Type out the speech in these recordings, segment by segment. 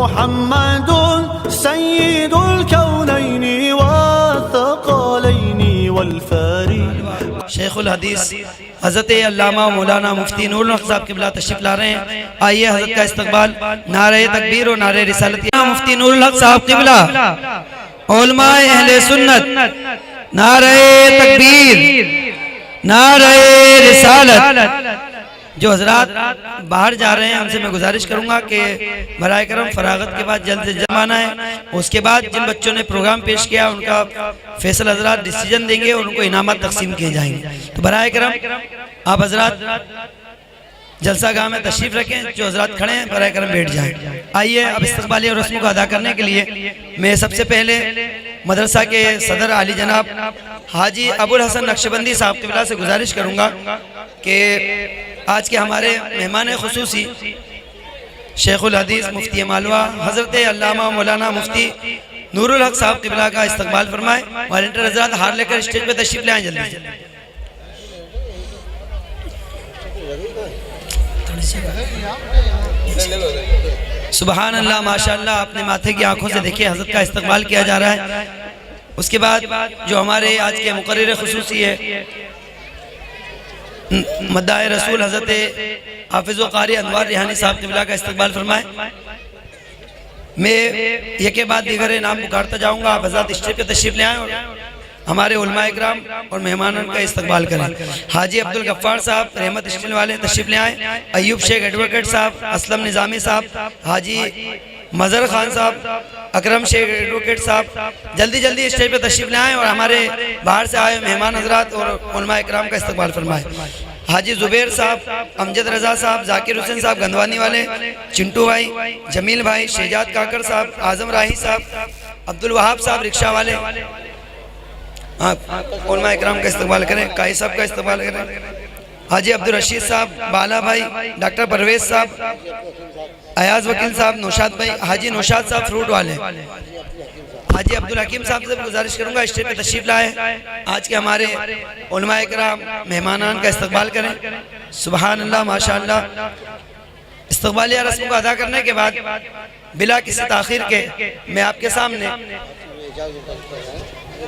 मुहम्मदुन सय्यिदुल कौनैनि वत्थक़लैनि वल-फ़ारिक़। शेखुल हदीस हज़रत अल्लामा मौलाना मुफ्ती नूरुल हक़ साहब क़िबला तशरीफ़ ला रहे हैं। आइए हज़रत का इस्तक़बाल नारे तकबीर और नारे रिसालत। मुफ्ती नूरुल हक़ साहब क़िबला, उलमाए अहले सुन्नत, नारे तकबीर, नारे रिसालत। जो हजरात बाहर जा रहे हैं हमसे मैं गुजारिश करूंगा कि बराए करम फरागत के बाद जल्द से जल्द आना है। उसके बाद जिन बच्चों ने प्रोग्राम पेश किया उनका फैसल हजरात डिसीजन देंगे और उनको इनामत तकसीम किए जाएंगे। तो बराए करम आप हजरात जलसा गाह में तशरीफ रखें। जो हजरात खड़े हैं बराए करम बैठ जाएं। आइए अब इस्तक़बाली और रस्म को अदा करने के लिए मैं सबसे पहले मदरसा के सदर आली जनाब हाजी अबुल हसन नक्शबंदी साहब क़िबला से गुजारिश करूँगा कि आज के हमारे मेहमान खुसूसी शेखुल हदीस मुफ्ती मालवा हज़रत अल्लामा मौलाना मुफ्ती नूरुल हक़ साहब क़िबला का इस्तक़बाल फरमाए। वॉलंटियर हज़रात हार लेकर स्टेज पर तशरीफ़ ले आएँ जल्दी। सुबहान अल्लाह माशाअल्लाह। अपने माथे की आंखों से देखिए हज़रत का इस्तक़बाल किया जा रहा है। उसके बाद जो हमारे आज के मुक़र्रिर खुसूसी है मद्दाए रसूल हज़रत हाफिज़ व क़ारी अनवार रिहानी साहब क़िबला का इस्तक़बाल फरमाए। मैं यके बाद दीगर नाम पुकारता जाऊँगा। आप हज़रात स्टेज पर तशरीफ़ ले आएँ और हमारे उलमाए इकराम और मेहमानों का इस्तक़बाल करें। हाजी अब्दुल गफ्फार साहब रहमत स्टील वाले तशरीफ़ ले आएँ। अयूब शेख एडवोकेट साहब, असलम निज़ामी साहब, हाजी मज़हर खान साहब, अकरम शेख एडवोकेट साहब जल्दी जल्दी स्टेज पर तशरीफ़ ले आएँ और हमारे बाहर से आए मेहमान हजरात और उलमाए इकराम का इस्तक़बाल फरमाएँ। हाजी ज़ुबैर साहब, अमजद रज़ा साहब, जाकिर हुसैन साहब गंदवानी वाले, चिंटू भाई, जमील भाई, शहजाद काकर साहब, आज़म राही साहब, अब्दुल वहाब साहब रिक्शा वाले, आप उलमाए इकराम का इस्तक़बाल करें। काई साहब का इस्तक़बाल करें। हाजी अब्दुल रशीद साहब, बाला भाई, डॉक्टर परवेज साहब, अयाज वकील साहब, नौशाद भाई, हाजी नौशाद साहब फ्रूट वाले, हाजी अब्दुल हकीम साहब से गुजारिश करूंगा स्टेज पे तशरीफ़ लाए। आज के हमारे उलमाए इकराम मेहमानान का इस्तक़बाल करें। सुबहान अल्लाह माशाअल्लाह। इस्तक़बालिया रस्म को अदा करने के बाद बिला किसी ताख़ीर के मैं आपके सामने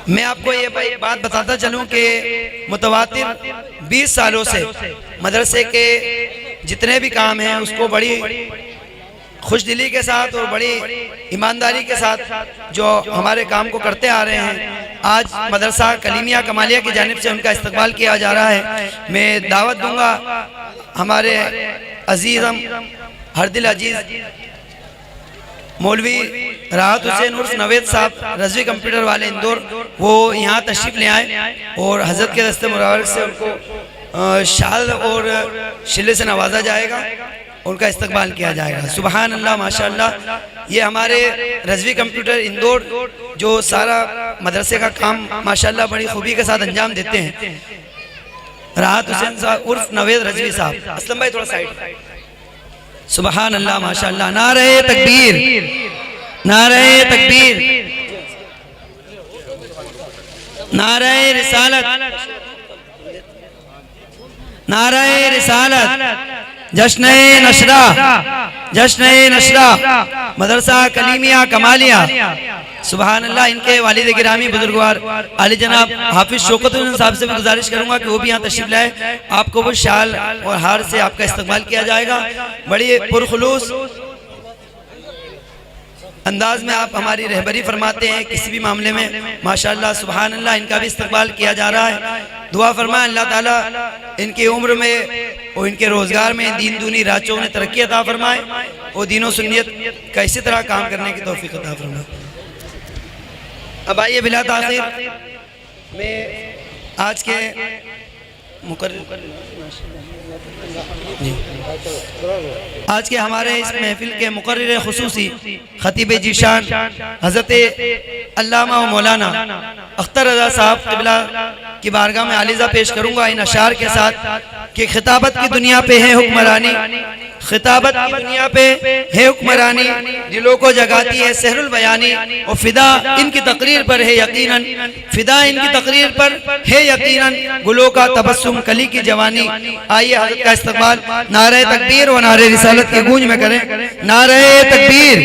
मैं आपको ये बात बताता चलूं कि मुतवातिर 20 सालों से मदरसे के जितने भी काम हैं उसको बड़ी खुशदिली के साथ और बड़ी ईमानदारी के साथ जो हमारे काम को करते आ रहे हैं। आज मदरसा कलीमिया कमालिया की जानिब से उनका इस्तक़बाल किया जा रहा है। मैं दावत दूंगा हमारे अजीज़म हरदिल अजीज़ मौलवी राहत हुसैन उर्फ नवेद साहब रज़वी कंप्यूटर वाले इंदौर, वो यहाँ तशरीफ़ ले आए और हज़रत के दस्ते मुबारक से उनको शाल और शिले से नवाजा जाएगा, उनका इस्तक़बाल किया जाएगा। सुबहान अल्लाह माशाअल्लाह। ये हमारे रज़वी कंप्यूटर इंदौर जो सारा मदरसे का काम माशाअल्लाह बड़ी खूबी के साथ अंजाम देते हैं। राहत हुसैन साहब उर्फ नवेद रज़वी साहब, असलम भाई थोड़ा साइड। सुबहान अल्लाह माशाअल्लाह। नारे तकबीर, नारे तकबीर, नारे रिसालत, नारे रिसालत। जश्न नशरा, जश्न नशरा मदरसा कलीमिया कमालिया। सुबहान अल्लाह। इनके वालिद गिरामी बुजुर्गवार आली जनाब हाफिज शौकत हुसैन साहब से भी गुजारिश करूंगा कि वो भी यहाँ तशरीफ़ लाए। आपको वो शाल और हार से आपका इस्तक़बाल किया जाएगा। बड़ी पुरखुलूस अंदाज में आप हमारी रहबरी फरमाते हैं किसी भी मामले में माशाअल्लाह। सुबहान अल्लाह। इनका भी इस्तक़बाल किया जा रहा है। दुआ फरमाएं अल्लाह ताला इनकी उम्र में और इनके रोज़गार में दीन दूनी राचों में तरक्की अता फरमाए और दीन व सुन्नियत का इसी तरह काम करने की तौफीक अता फरमाए। अब आइए बिला ताख़ीर मैं आज के आज के हमारे इस महफिल के मुकर्रिर खुसूसी खतीब जीशान हज़रत अल्लामा व मौलाना अख्तर रज़ा साहब क़िबला की बारगाह में आलिज़ा पेश करूँगा इन अशार के साथ कि खिताबत की दुनिया पे है हुक्मरानी, खिताबत की दुनिया पे है हुक्मरानी, दिलों को जगाती है सहरुल बयानी और फिदा इनकी तकरीर पर है यकीनन, फिदा इनकी तकरीर पर है यकीनन, गुलों का तबस्सुम कली की जवानी। आइए हज़रत का इस्तक़बाल नारे तकबीर और नारे रिसालत की गूंज में करें। नारे तकबीर,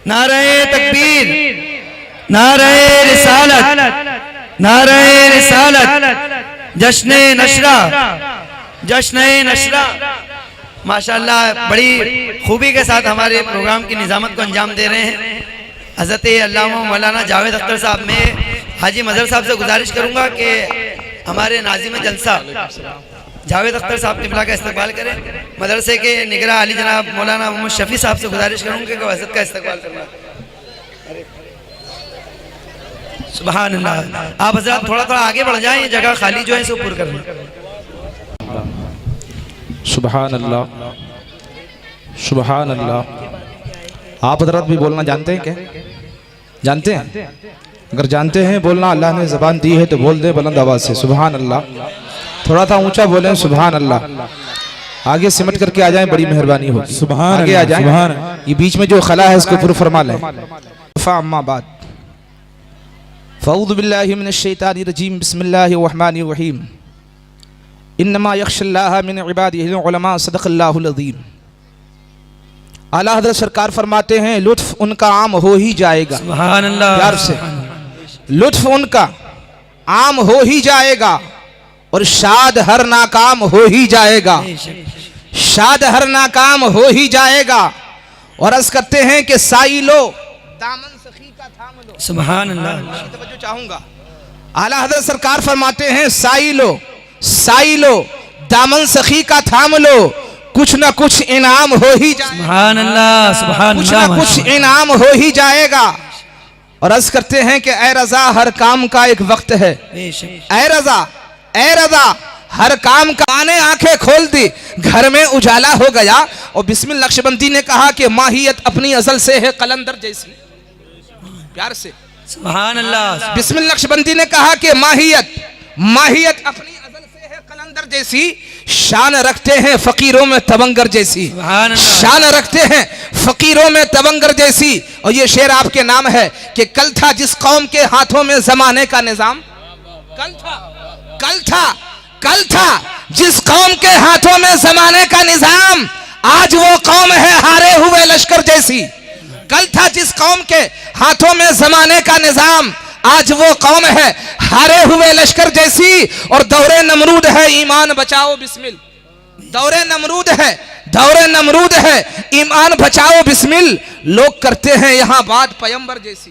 नारे तकबीर, नारे रिसालत, नारे रिसालत, जश्ने नशरा, जश्ने नशरा। माशाअल्लाह बड़ी खूबी के साथ हमारे प्रोग्राम की निजामत को अंजाम दे रहे हैं हज़रत अल्लामा मौलाना जावेद अख्तर साहब। मैं हाजी मजहर साहब से गुजारिश करूंगा कि हमारे नाज़िम जलसा जावेद अख्तर साहब क़िबला का इस्तकबाल करें। मदरसे के निगरान अली जनाब मौलाना मोहम्मद शफ़ी साहब से गुजारिश करूँगा कि हज़रत का इस्तकबाल करना। सुभान अल्लाह। आप हज़रत थोड़ा थोड़ा आगे बढ़ जाएं, ये जगह खाली जो है इसे पूर्ण करना। सुभान अल्लाह, सुभान अल्लाह। आप हज़रत भी बोलना जानते हैं क्या? जानते हैं? अगर जानते हैं बोलना, अल्लाह ने ज़बान दी है तो बोल दे बुलंद आवाज़ से सुभान अल्लाह। थोड़ा सा ऊंचा बोलें सुभान अल्लाह। आगे सिमट करके आ जाएं, बड़ी मेहरबानी हो। सुभान आगे आ जाएं, ये बीच में जो खला है इसको पूरा फरमा लें। अम्मा बाद फ़ऊज़ु बिल्लाहि मिनश शैतानिर रजीम, बिस्मिल्लाहिर रहमानिर रहीम। इन्नमा यख्शल्लाह मिन इबादिहिल उलमा, सदक़ल्लाहुल अज़ीम। आला हज़रत सरकार फरमाते हैं लुत्फ़ उनका आम हो ही जाएगा। सुभान अल्लाह। प्यार से लुत्फ़ उनका आम हो ही जाएगा और शाद हर नाकाम हो ही जाएगा, शाद हर नाकाम हो ही जाएगा। और अर्ज़ करते हैं कि साइलो दामन सखी का थाम लो। सुभान अल्लाह। तवज्जो चाहूंगा। आला हज़रत सरकार फरमाते हैं साइलो, साइलो दामन सखी का थाम लो, कुछ ना कुछ इनाम हो ही जाएगा। सुभान अल्लाह, सुभान अल्लाह। कुछ ना कुछ इनाम हो ही जाएगा। और अर्ज़ करते हैं कि ए रज़ा हर काम का एक वक्त है, ए रज़ा, ए रज़ा हर काम का। आने आंखें खोल दी, घर में उजाला हो गया। और बिस्मिल नक्शबंदी ने कहा कि माहियत अपनी असल से है कलंदर जैसी। प्यार से सुभान अल्लाह। बिस्मिल नक्शबंदी ने कहा कि माहियत, माहियत अपनी असल से है कलंदर जैसी, शान रखते हैं फकीरों में तवंगर जैसी, शान रखते हैं फकीरों में तवंगर जैसी। और ये शेर आपके नाम है कि कल था जिस कौम के हाथों में जमाने का निजाम, कल था, कल था, कल था जिस कौम के हाथों में जमाने का निजाम, आज वो कौम है हारे हुए लश्कर जैसी। कल था जिस कौम के हाथों में जमाने का निजाम, आज वो कौम है हारे हुए लश्कर जैसी। और दौरे नमरूद है ईमान बचाओ बिस्मिल, दौरे नमरूद है, दौरे नमरूद है ईमान बचाओ बिस्मिल। लोग करते हैं यहाँ बात पैगंबर जैसी,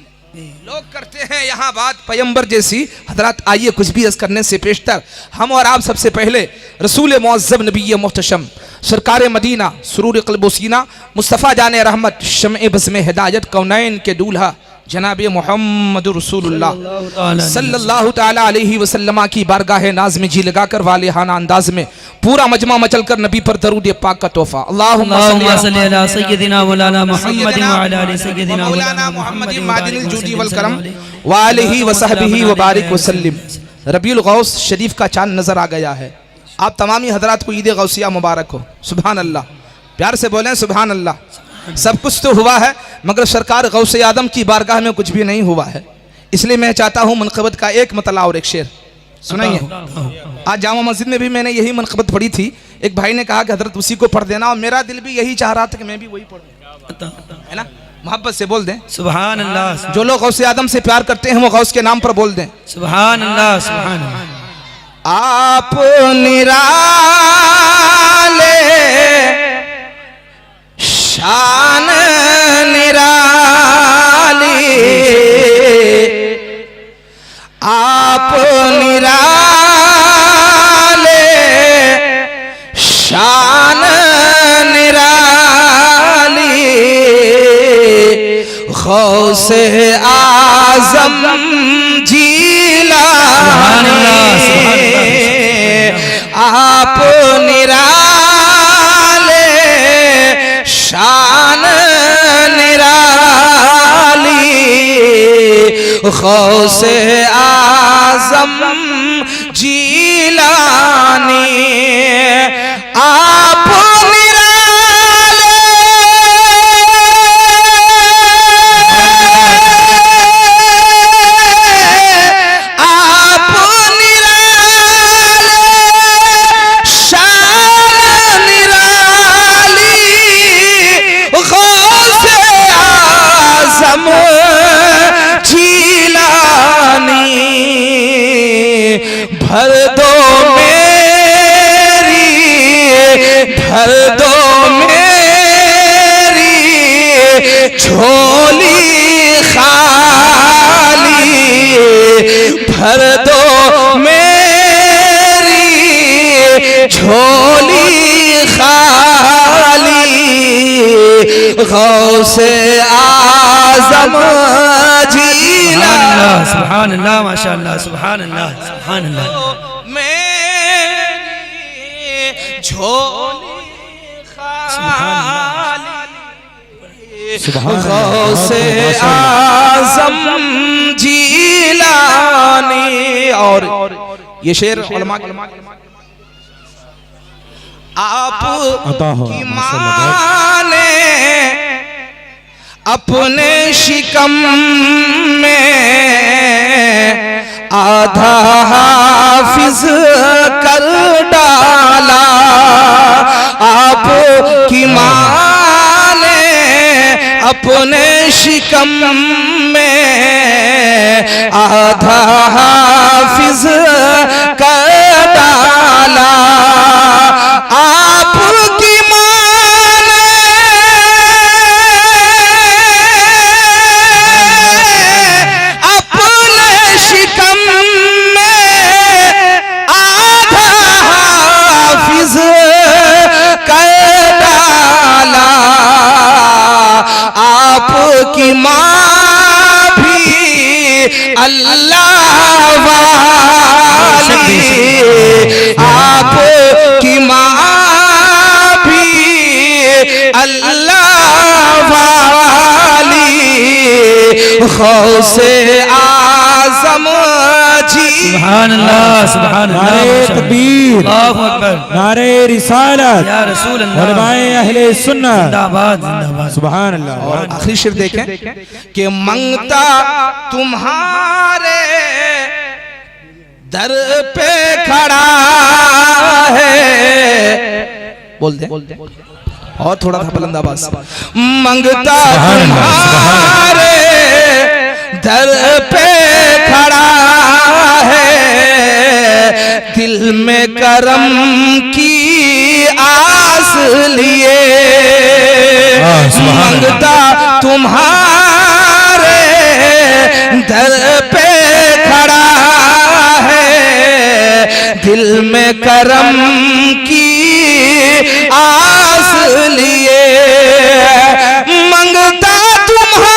लोग करते हैं यहाँ बात पैगंबर जैसी। हजरत आइए कुछ भी अर्ज़ करने से पेशतर हम और आप सबसे पहले रसूल मुअज़्ज़ब नबी मुहतशम सरकार मदीना सुरूर क़ल्ब व सीना मुस्तफ़ा जान रहमत शम्ए बज़्म हिदायत कौनैन के दूल्हा जनाब मोहम्मद रसूलुल्लाह सल्लल्लाहु ताला अलैहि वसल्लम की बारगाह नाज़ में जी लगाकर वालिहाना अंदाज में पूरा मजमा मचल कर नबी पर दरूद पाक का तोहफा। अल्लाहुम्मा सल्ली अला सय्यदिना मौलाना मुहम्मद व अला आलि सय्यदिना मौलाना मुहम्मद मादिनिल जूदी वल करम व आलिहि व सहबिहि व बारिक व सल्लिम। रबीउल गौस शरीफ का चांद नजर आ गया है। आप तमामी हजरात को ईद गौसिया मुबारक हो। सुभान अल्लाह। प्यार से बोलें सुभान अल्लाह। सब कुछ तो हुआ है मगर सरकार गौसे आदम की बारगाह में कुछ भी नहीं हुआ है। इसलिए मैं चाहता हूँ मनक़बत का एक मतला और एक शेर सुनाइए। आज जामा मस्जिद में भी मैंने यही मनक़बत पढ़ी थी। एक भाई ने कहा कि हजरत उसी को पढ़ देना, और मेरा दिल भी यही चाह रहा था कि मैं भी वही पढ़ूं, है ना। मोहब्बत से बोल दें सुभान अल्लाह। जो लोग गौसे आदम से प्यार करते हैं वो गौस के नाम पर बोल दें सुभान अल्लाह, सुभान अल्लाह। आप निराले शान निराली, आप निराले शान निराली, गौसे आज़म जीलानी, आप निराले शान निराली, गौसे आज़म जीलानी, आप आजम जीलानी भर दो मेरी, भर दो मेरी झोली खाली, भर दो मेरी झोली खाली। गौसे आज़म जीलानी, सुभान अल्लाह, माशाअल्लाह, सुभान अल्लाह, सुभान अल्लाह। मेरी झोली खाली, गौसे आज़म जीलानी। और ये शेर उलमा आप की माँ ने अपने शिकम में आधा हाफिज कर डाला। आप की माँ ने अपने शिकम में आधा हाफिज कर डाला। आपकी माँ ने अपने शिकम में आधा हाफिज कर डाला। आपकी माँ भी अल्लाह वाली, आपकी माँ भी अल्लाह वाली। गौसे आज़म सुभान अल्लाह, सुभान अल्लाह, नारे तकबीर, अल्लाहु अकबर, नारे रिसालत, या रसूल अल्लाह, उलमाए अहले सुन्नत, जिंदाबाद, जिंदाबाद। सुभान अल्लाह। और आखिरी शेर देखें कि मंगता तुम्हारे दर पे खड़ा है। बोल दे और थोड़ा था बुलंद आवाज। मंगता तुम्हारे दर पे खड़ा है, दिल में करम की आस लिए। मंगता तुम्हारे दर पे खड़ा है, दिल में करम की आस लिए। मंगता तुम्हारे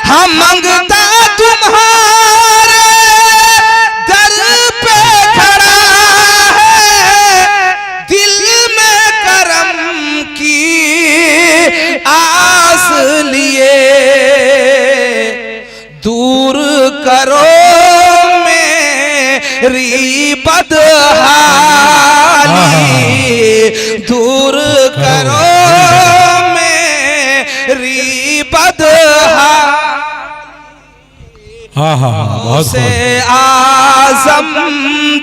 हम मंगता तुम्हारे दर पे खड़ा है, दिल में करम की आस लिए। दूर करो मेरी बदहाली, दूर करो मेरी बदहाली। से आज़म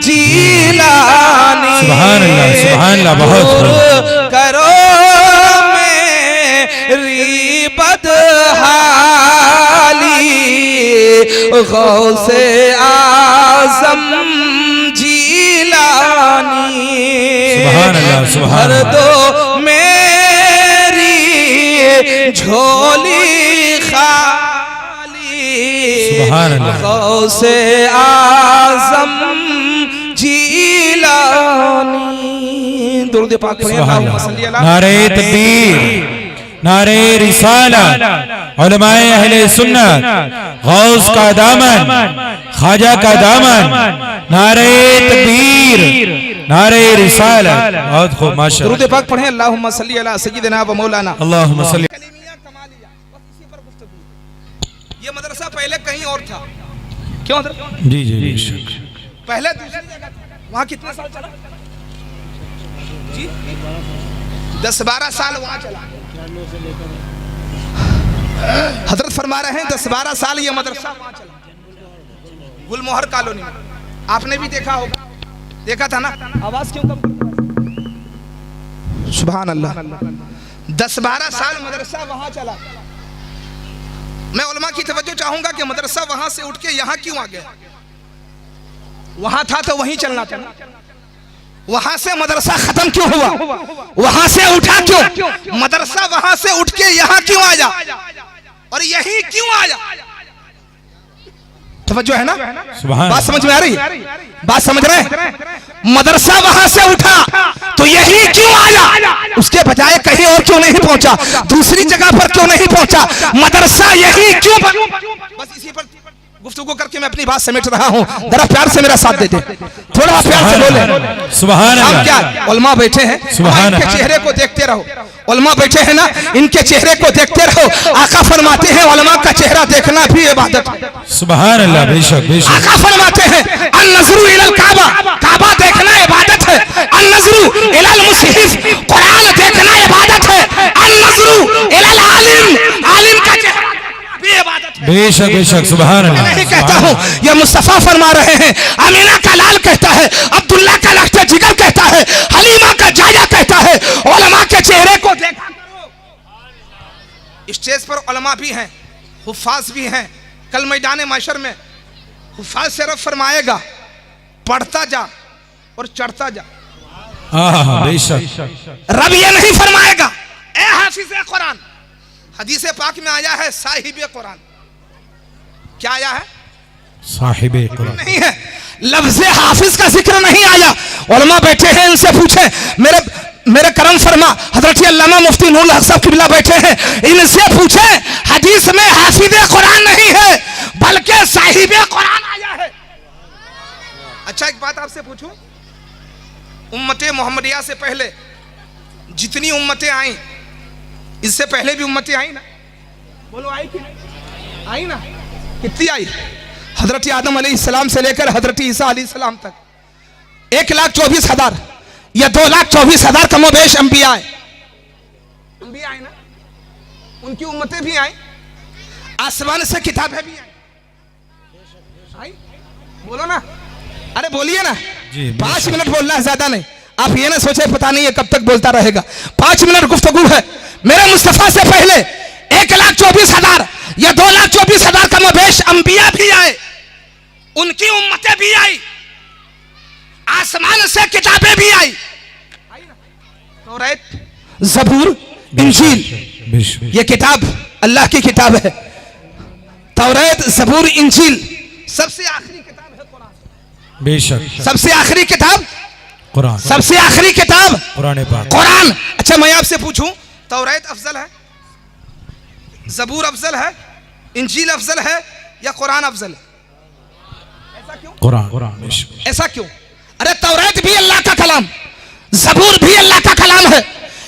जीलानी, सुभान अल्लाह, सुभान अल्लाह, बहुत करो मेरी बदहाली। गौसे आज़म जीलानी, सुभान अल्लाह, सुभान भर अल्लाह। दो मेरी झोली खाली। सुभान अल्लाह। गौसे आज़म जीलानी। दुरूद पाक पढ़िए। अल्लाहुम्मा सल्ली अला। नारे तकबीर, नारे रिसालत, उलमाए अहले सुन्नत, गौस का दामन, ख्वाजा का दामन, नारे तकबीर, नारे रिसालत। बहुत खूब, माशाअल्लाह। दुरूद पाक पढ़ें। अल्लाहुम्मा सल्ली अला सय्यिदिना व मौलाना। अल्लाहुम्मा सल्ली। ये मदरसा पहले कहीं और था, क्यों था? जी जी बेशक। पहले दूसरी जगह था। वहाँ कितने साल चला जी? 10-12 साल वहाँ चला। हजरत फरमा रहे हैं 10-12 साल ये मदरसा वहाँ चला, गुलमोहर कॉलोनी में। आपने भी देखा होगा, देखा था ना? आवाज क्यों कम? सुभान अल्लाह। 10-12 साल मदरसा वहां चला। मैं उलमा की तवज्जो चाहूंगा कि मदरसा वहां से उठ के यहां क्यों आ गया? वहां था तो वहीं चलना था। वहां से मदरसा खत्म क्यों हुआ? वहां से उठा क्यों? मदरसा वहां से उठ के यहां क्यों आया और यहीं क्यों आया? तवज्जो है ना? बात समझ में आ रही? बात समझ रहे हैं? मदरसा वहां से उठा तो यही क्यों आया? उसके बजाय कहीं और क्यों नहीं पहुंचा? दूसरी जगह पर क्यों नहीं पहुंचा? मदरसा यही क्यों? बस इसी पर गुफ्तगू करके मैं अपनी बात समेट रहा हूं। जरा प्यार से मेरा साथ देते, थोड़ा प्यार से बोले। सुभान अल्लाह। हम क्या उलमा बैठे हैं, इनके चेहरे को देखते रहो। उलमा बैठे हैं ना, इनके चेहरे को देखते रहो। आका फरमाते हैं उलमा का चेहरा देखना भी इबादत है। सुभान अल्लाह। बेशक बेशक। आका फरमाते हैं अन-नज़रू इलल काबा, काबा देखना इबादत है। अन-नज़रू इलल मुसहिफ, कुरान देखना इबादत है। अन-नज़रू इलल आलिम, आलिम का चेहरा भी इबादत है। बेशक बेशक। सुभान अल्लाह। मैं नहीं कहता हूँ, यह मुस्तफा फरमा रहे हैं। अमीना का लाल कहता है, अब्दुल्ला का लख्त जिगर कहता है, हलीमा का जाया कहता है, उलमा के चेहरे को देखा करो। स्टेज पर उलमा भी हैं, हुफ्फाज भी हैं। कल मैदान महशर में हुफ्फाज से रब फरमाएगा पढ़ता जा और चढ़ता जा। बेशक। रब ये नहीं फरमाएगा ए हाफिज कुरान। हदीस पाक में आया है साहिब कुरान। क्या आया है? साहिब कुरान नहीं है, लफ्ज़ हाफिज का जिक्र नहीं आया। उलमा बैठे हैं, इनसे पूछे मेरे करम फरमा हजरत अल्लामा मुफ्ती नूरुल हक साहब किबला बैठे हैं, इनसे पूछे हदीस में हाफिज कुरान नहीं है बल्कि साहिब कुरान आया है। अच्छा एक बात आपसे पूछूं, उम्मते मोहम्मदिया से पहले जितनी उम्मतें आई, इससे पहले भी उम्मतें आई ना? बोलो आई कि नहीं? आई ना? कितनी आई? हजरत आदम अलैहिस्सलाम से लेकर हजरत ईसा अलैहिस्सलाम तक 1,24,000 या 2,24,000 कमोबेश अंबिया आए। अंबिया आए ना, उनकी उम्मतें भी आई, आसमान से किताबें भी आई। बोलो ना, अरे बोलिए ना। 5 मिनट बोलना है, ज्यादा नहीं। आप ये ना सोचे पता नहीं है कब तक बोलता रहेगा। 5 मिनट गुफ्तगू है। मेरे मुस्तफा से पहले 1,24,000 या 2,24,000 कमोबेश अंबिया भी आए, उनकी उम्मतें भी आई, आसमान से किताबें भी आई। तौरात, ज़बूर, इंजील, ये किताब अल्लाह की किताब है। तौरात, ज़बूर, इंजील, सबसे आखिरी किताब है कुरान। बेशक। सबसे आखिरी किताब कुरान। सबसे आखिरी किताब कुरान पाक। कुरान। अच्छा मैं आपसे पूछूं, तौरात अफजल है, ज़बूर अफजल है, इंजील अफजल है या कुरान अफजल है? ऐसा क्यों? कुरान। ऐसा क्यों? अरे तौरात भी अल्लाह का कलाम, ज़बूर भी अल्लाह का कलाम है,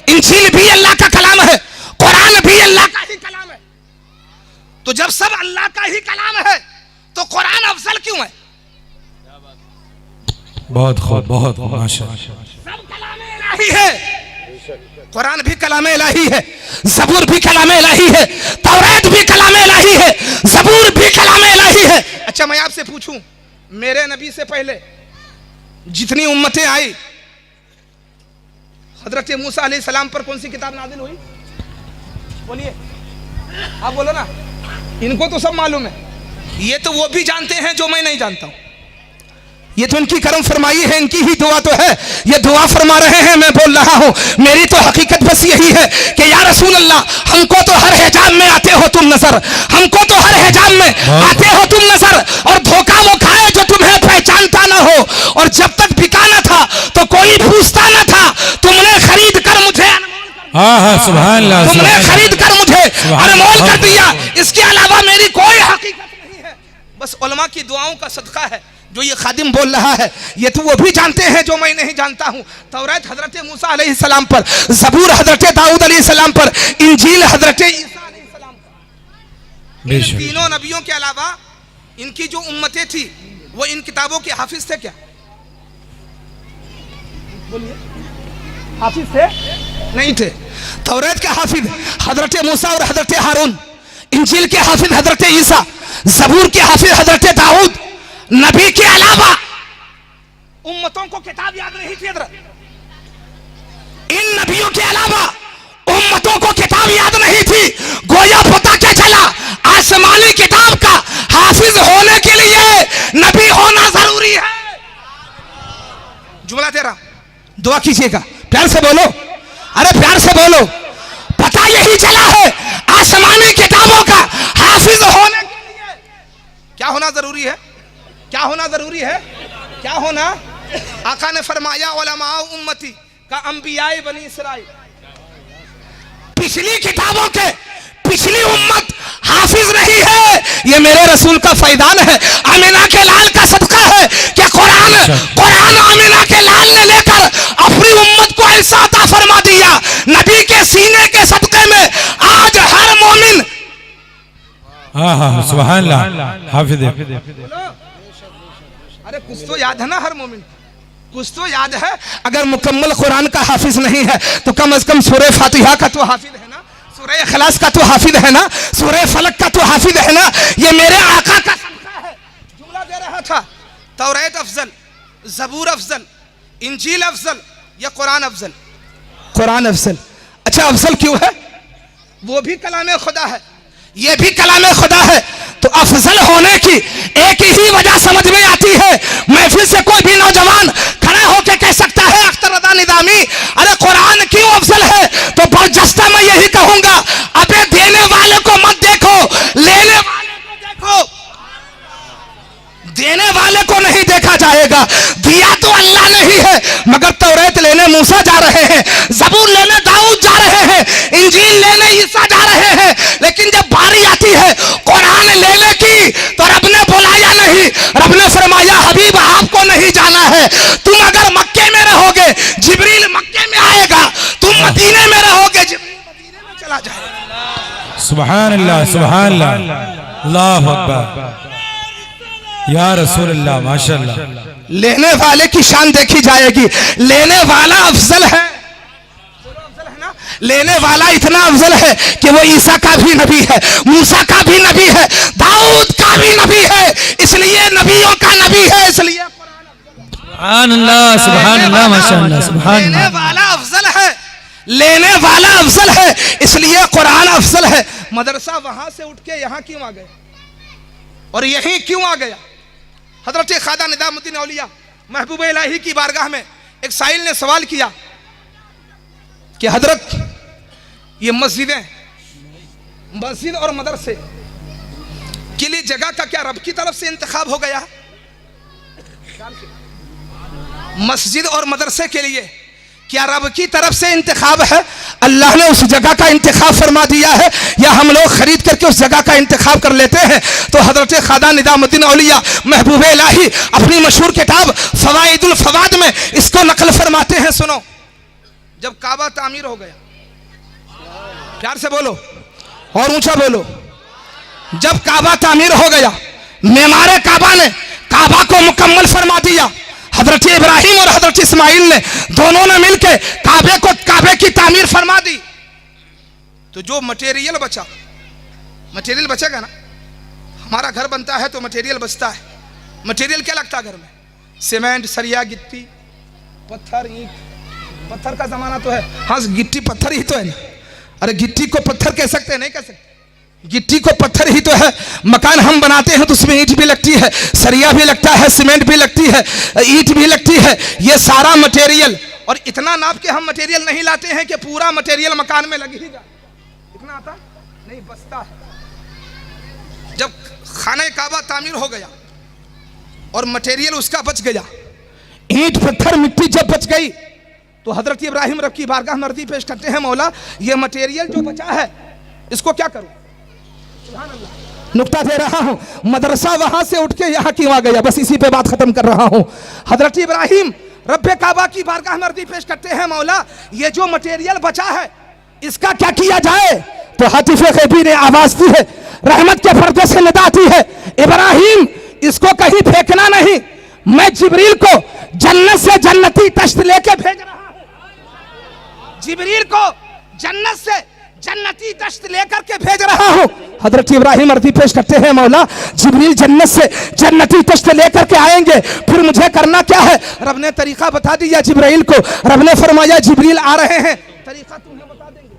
इंजील भी अल्लाह का कलाम है, कुरान भी अल्लाह का ही कलाम है। तो जब सब अल्लाह का ही कलाम है तो कुरान अफजल क्यों है? बहुत खूब, बहुत माशाअल्लाह। सब कलाम इलाही है। कुरान भी कलाम इलाही है, ज़बूर भी कलाम इलाही है, तौरात भी कलाम इलाही है, ज़बूर भी कलाम इलाही है। अच्छा मैं आपसे पूछूं, मेरे नबी से पहले जितनी उम्मतें आई, हजरत मूसा अलैहिस्सलाम पर कौन सी किताब नाज़िल हुई? बोलिए, आप बोलो ना। इनको तो सब मालूम है, ये तो वो भी जानते हैं जो मैं नहीं जानता हूं। ये तो इनकी करम फरमाई है, इनकी ही दुआ तो है। ये दुआ फरमा रहे हैं, मैं बोल रहा हूँ। मेरी तो हकीकत बस यही है कि या रसूल अल्लाह, हमको तो हर हिजाब में आते हो तुम नजर, हमको तो हर हिजाब में आते हो तुम नजर, और धोखा वो खाए जो तुम्हें पहचानता ना हो, और जब तक बिकाना था तो कोई पूछता ना था, तुमने खरीद कर मुझे सुभान अल्लाह। तुमने खरीद कर मुझे अनमोल कर दिया। इसके अलावा मेरी कोई हकीकत नहीं है। बस उलमा की दुआओं का सदका है जो ये खादिम बोल रहा है। ये तो वो भी जानते हैं जो मैं नहीं जानता हूँ। तौरात हजरत मूसा अलैहिस्सलाम पर, ज़बूर हजरत दाऊद अलैहिस्सलाम पर, इंजील हजरत ईसा अलैहिस्सलाम पर। इन तीनों नबियों के अलावा इनकी जो उम्मतें थी वो इन किताबों के हाफिज थे क्या? बोलिए, हाफिज थे? नहीं थे। तौरात के हाफिज हजरत मूसा और हजरत हारून, इंजील के हाफिज हजरत ईसा, ज़बूर के हाफिज हजरत दाऊद। नबी के अलावा उम्मतों को किताब याद नहीं थी। इन नबियों किताबों के अलावा उम्मतों को किताब याद नहीं थी। गोया पता क्या चला, आसमानी किताब का हाफिज होने के लिए नबी होना जरूरी है। जुमला तेरा दुआ कीजिएगा, प्यार से बोलो, अरे प्यार से बोलो। पता यही चला है आसमानी किताबों का हाफिज होने के लिए क्या होना जरूरी है? क्या होना जरूरी है? क्या होना? आका ने फरमाया उलमा उम्मती का अंबियाए बनी इसराइल। पिछली किताबों के पिछली उम्मत हाफिज नहीं है, ये मेरे रसूल का फैदान है, आमिना के लाल का सदका है कि कुरान आमिना के लाल ने लेकर अपनी उम्मत को ऐसा अता फरमा दिया। नबी के सीने के सदके में आज हर मोमिन, सुभान अल्लाह, हाफिज है। अरे कुछ तो याद है ना, हर मोमिन कुछ तो याद है। अगर मुकम्मल कुरान का हाफिज नहीं है तो कम से कम सूरह फातिहा का तो हाफिज है ना, सूरह इखलास का तो हाफिज है ना, सूरह फलक का तो हाफिज है ना। ये मेरे आका का सदका है। जुमला दे रहा था, तौरात अफजल, ज़बूर अफजल, इंजील अफजल या कुरान अफजल? कुरान अफजल। अच्छा अफजल क्यों है? वो भी कलाम खुदा है, ये भी कलाम खुदा है। तो अफजल होने की एक ही वजह समझ में आती है। महफिल से कोई भी नौजवान खड़ा होकर कह सकता है अख्तर रज़ा निज़ामी, अरे कुरान क्यों अफजल है? तो बरजस्ता मैं यही कहूंगा, अबे देने वाले को मत देखो, लेने वाले को देखो। देने वाले को नहीं देखा जाएगा। दिया तो अल्लाह ने ही है, मगर तौरात लेने मूसा जा रहे हैं, ज़बूर लेने दाऊद जा रहे हैं, इंजील लेने ईसा जा रहे हैं। लेकिन जब बारी आती है कुरान लेने की तो रब ने बुलाया नहीं। रब ने फरमाया हबीब आपको नहीं जाना है, तुम अगर मक्के में रहोगे जिब्रील मक्के में आएगा, तुम मदीने में रहोगे जिब्रील मदीने में चला जाएगा। सुभान अल्लाह, सुभान अल्लाह, अल्लाहु अकबर, या रसूल अल्लाह, माशाअल्लाह। लेने वाले की शान देखी जाएगी। लेने वाला अफजल है, लेने वाला इतना अफजल है कि वो ईसा का भी नबी है, मूसा का भी नबी है, दाऊद का भी नबी है, इसलिए नबियों का नबी है, इसलिए सुभान अल्लाह, सुभान अल्लाह, माशाअल्लाह, सुभान लेने वाला अफजल है, लेने वाला अफजल है, इसलिए कुरान अफजल है। मदरसा वहां से उठ के यहाँ क्यों आ गया और यहीं क्यों आ गया? हजरत ख्वाजा निज़ामुद्दीन औलिया महबूब इलाही की बारगाह में एक साइल ने सवाल किया कि हजरत ये मस्जिद और मदरसे के लिए जगह का क्या रब की तरफ से इंतखाब हो गया? मस्जिद और मदरसे के लिए क्या रब की तरफ से इंतखाब है? अल्लाह ने उस जगह का इंतखाब फरमा दिया है या हम लोग खरीद करके उस जगह का इंतखाब कर लेते हैं? तो हजरत ख्वाजा निज़ामुद्दीन औलिया महबूब इलाही अपनी मशहूर किताब फवाइदुल फवाद में इसको नकल फरमाते हैं। सुनो, जब काबा तामीर हो गया, प्यार से बोलो और ऊंचा बोलो, जब काबा तामीर हो गया, मेमारे काबा ने काबा को मुकम्मल फरमा दिया। हजरत इब्राहिम और हजरत इस्माइल ने दोनों ने मिलकर काबे की तामीर फरमा दी। तो जो मटेरियल बचेगा ना, हमारा घर बनता है तो मटेरियल बचता है। मटेरियल क्या लगता है घर में? सीमेंट, सरिया, गिट्टी, पत्थर, ईंट। पत्थर का जमाना तो है, हाँ गिट्टी पत्थर ही तो है ना। अरे गिट्टी को पत्थर कह सकते हैं? नहीं कह सकते, गिट्टी को पत्थर ही तो है। मकान हम बनाते हैं तो उसमें ईंट भी लगती है, सरिया भी लगता है, सीमेंट भी लगती है, ईंट भी लगती है, ये सारा मटेरियल। और इतना नाप के हम मटेरियल नहीं लाते हैं कि पूरा मटेरियल मकान में लग ही जाए, इतना आता नहीं, बचता है। जब खाने काबा तामीर हो गया और मटेरियल उसका बच गया, ईंट पत्थर मिट्टी जब बच गई, तो हजरत इब्राहिम रब की बारगाह में अर्जी पेश करते हैं, मौला ये मटेरियल जो बचा है इसको क्या करूं? नुक्ता दे रहा हूं, मदरसा वहां से उठ के यहां क्यों आ गया? बस इसी पे बात खत्म कर रहा हूं। हजरत इब्राहिम रब्बे काबा की बारगाह में अर्जी पेश करते हैं, मौला ये जो मटेरियल बचा है इसका क्या किया जाए? तो हातिफे गैबी ने आवाज दी है, रहमत के पर्दे से निदा आती है, इब्राहिम इसको कहीं फेंकना नहीं, मैं जिब्रील को जन्नत से जन्नती तश्त लेके भेज रहा हूं। जिब्रील को जन्नत से जन्नती तश्त लेकर के भेज रहा हूं। हजरत इब्राहिम अर्जी पेश करते हैं, मौला जिब्रील जन्नत से जन्नती तश्त लेकर के आएंगे, फिर मुझे करना क्या है? रब ने तरीका बता दिया जिब्राइल को। रब ने फरमाया जिब्रील आ रहे हैं, तरीका तुम्हें बता देंगे।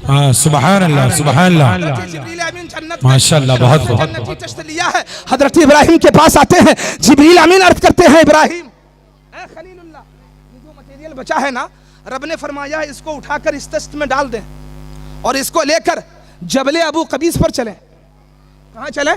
हाँ सुभान अल्लाह सुभान अल्लाह जिब्रील अमीन जन्नत माशाअल्लाह बहुत बहुत जन्नती चश्त लिया है, हजरत इब्राहिम के पास आते हैं, जिब्रील अमीन अर्ज करते हैं इब्राहिम ए खलीलुल्लाह, ये जो मटेरियल बचा है ना, रब ने फरमाया इसको उठाकर इस तश्त में डाल दें और इसको लेकर जबले अबू कबीस पर चलें। कहाँ चले?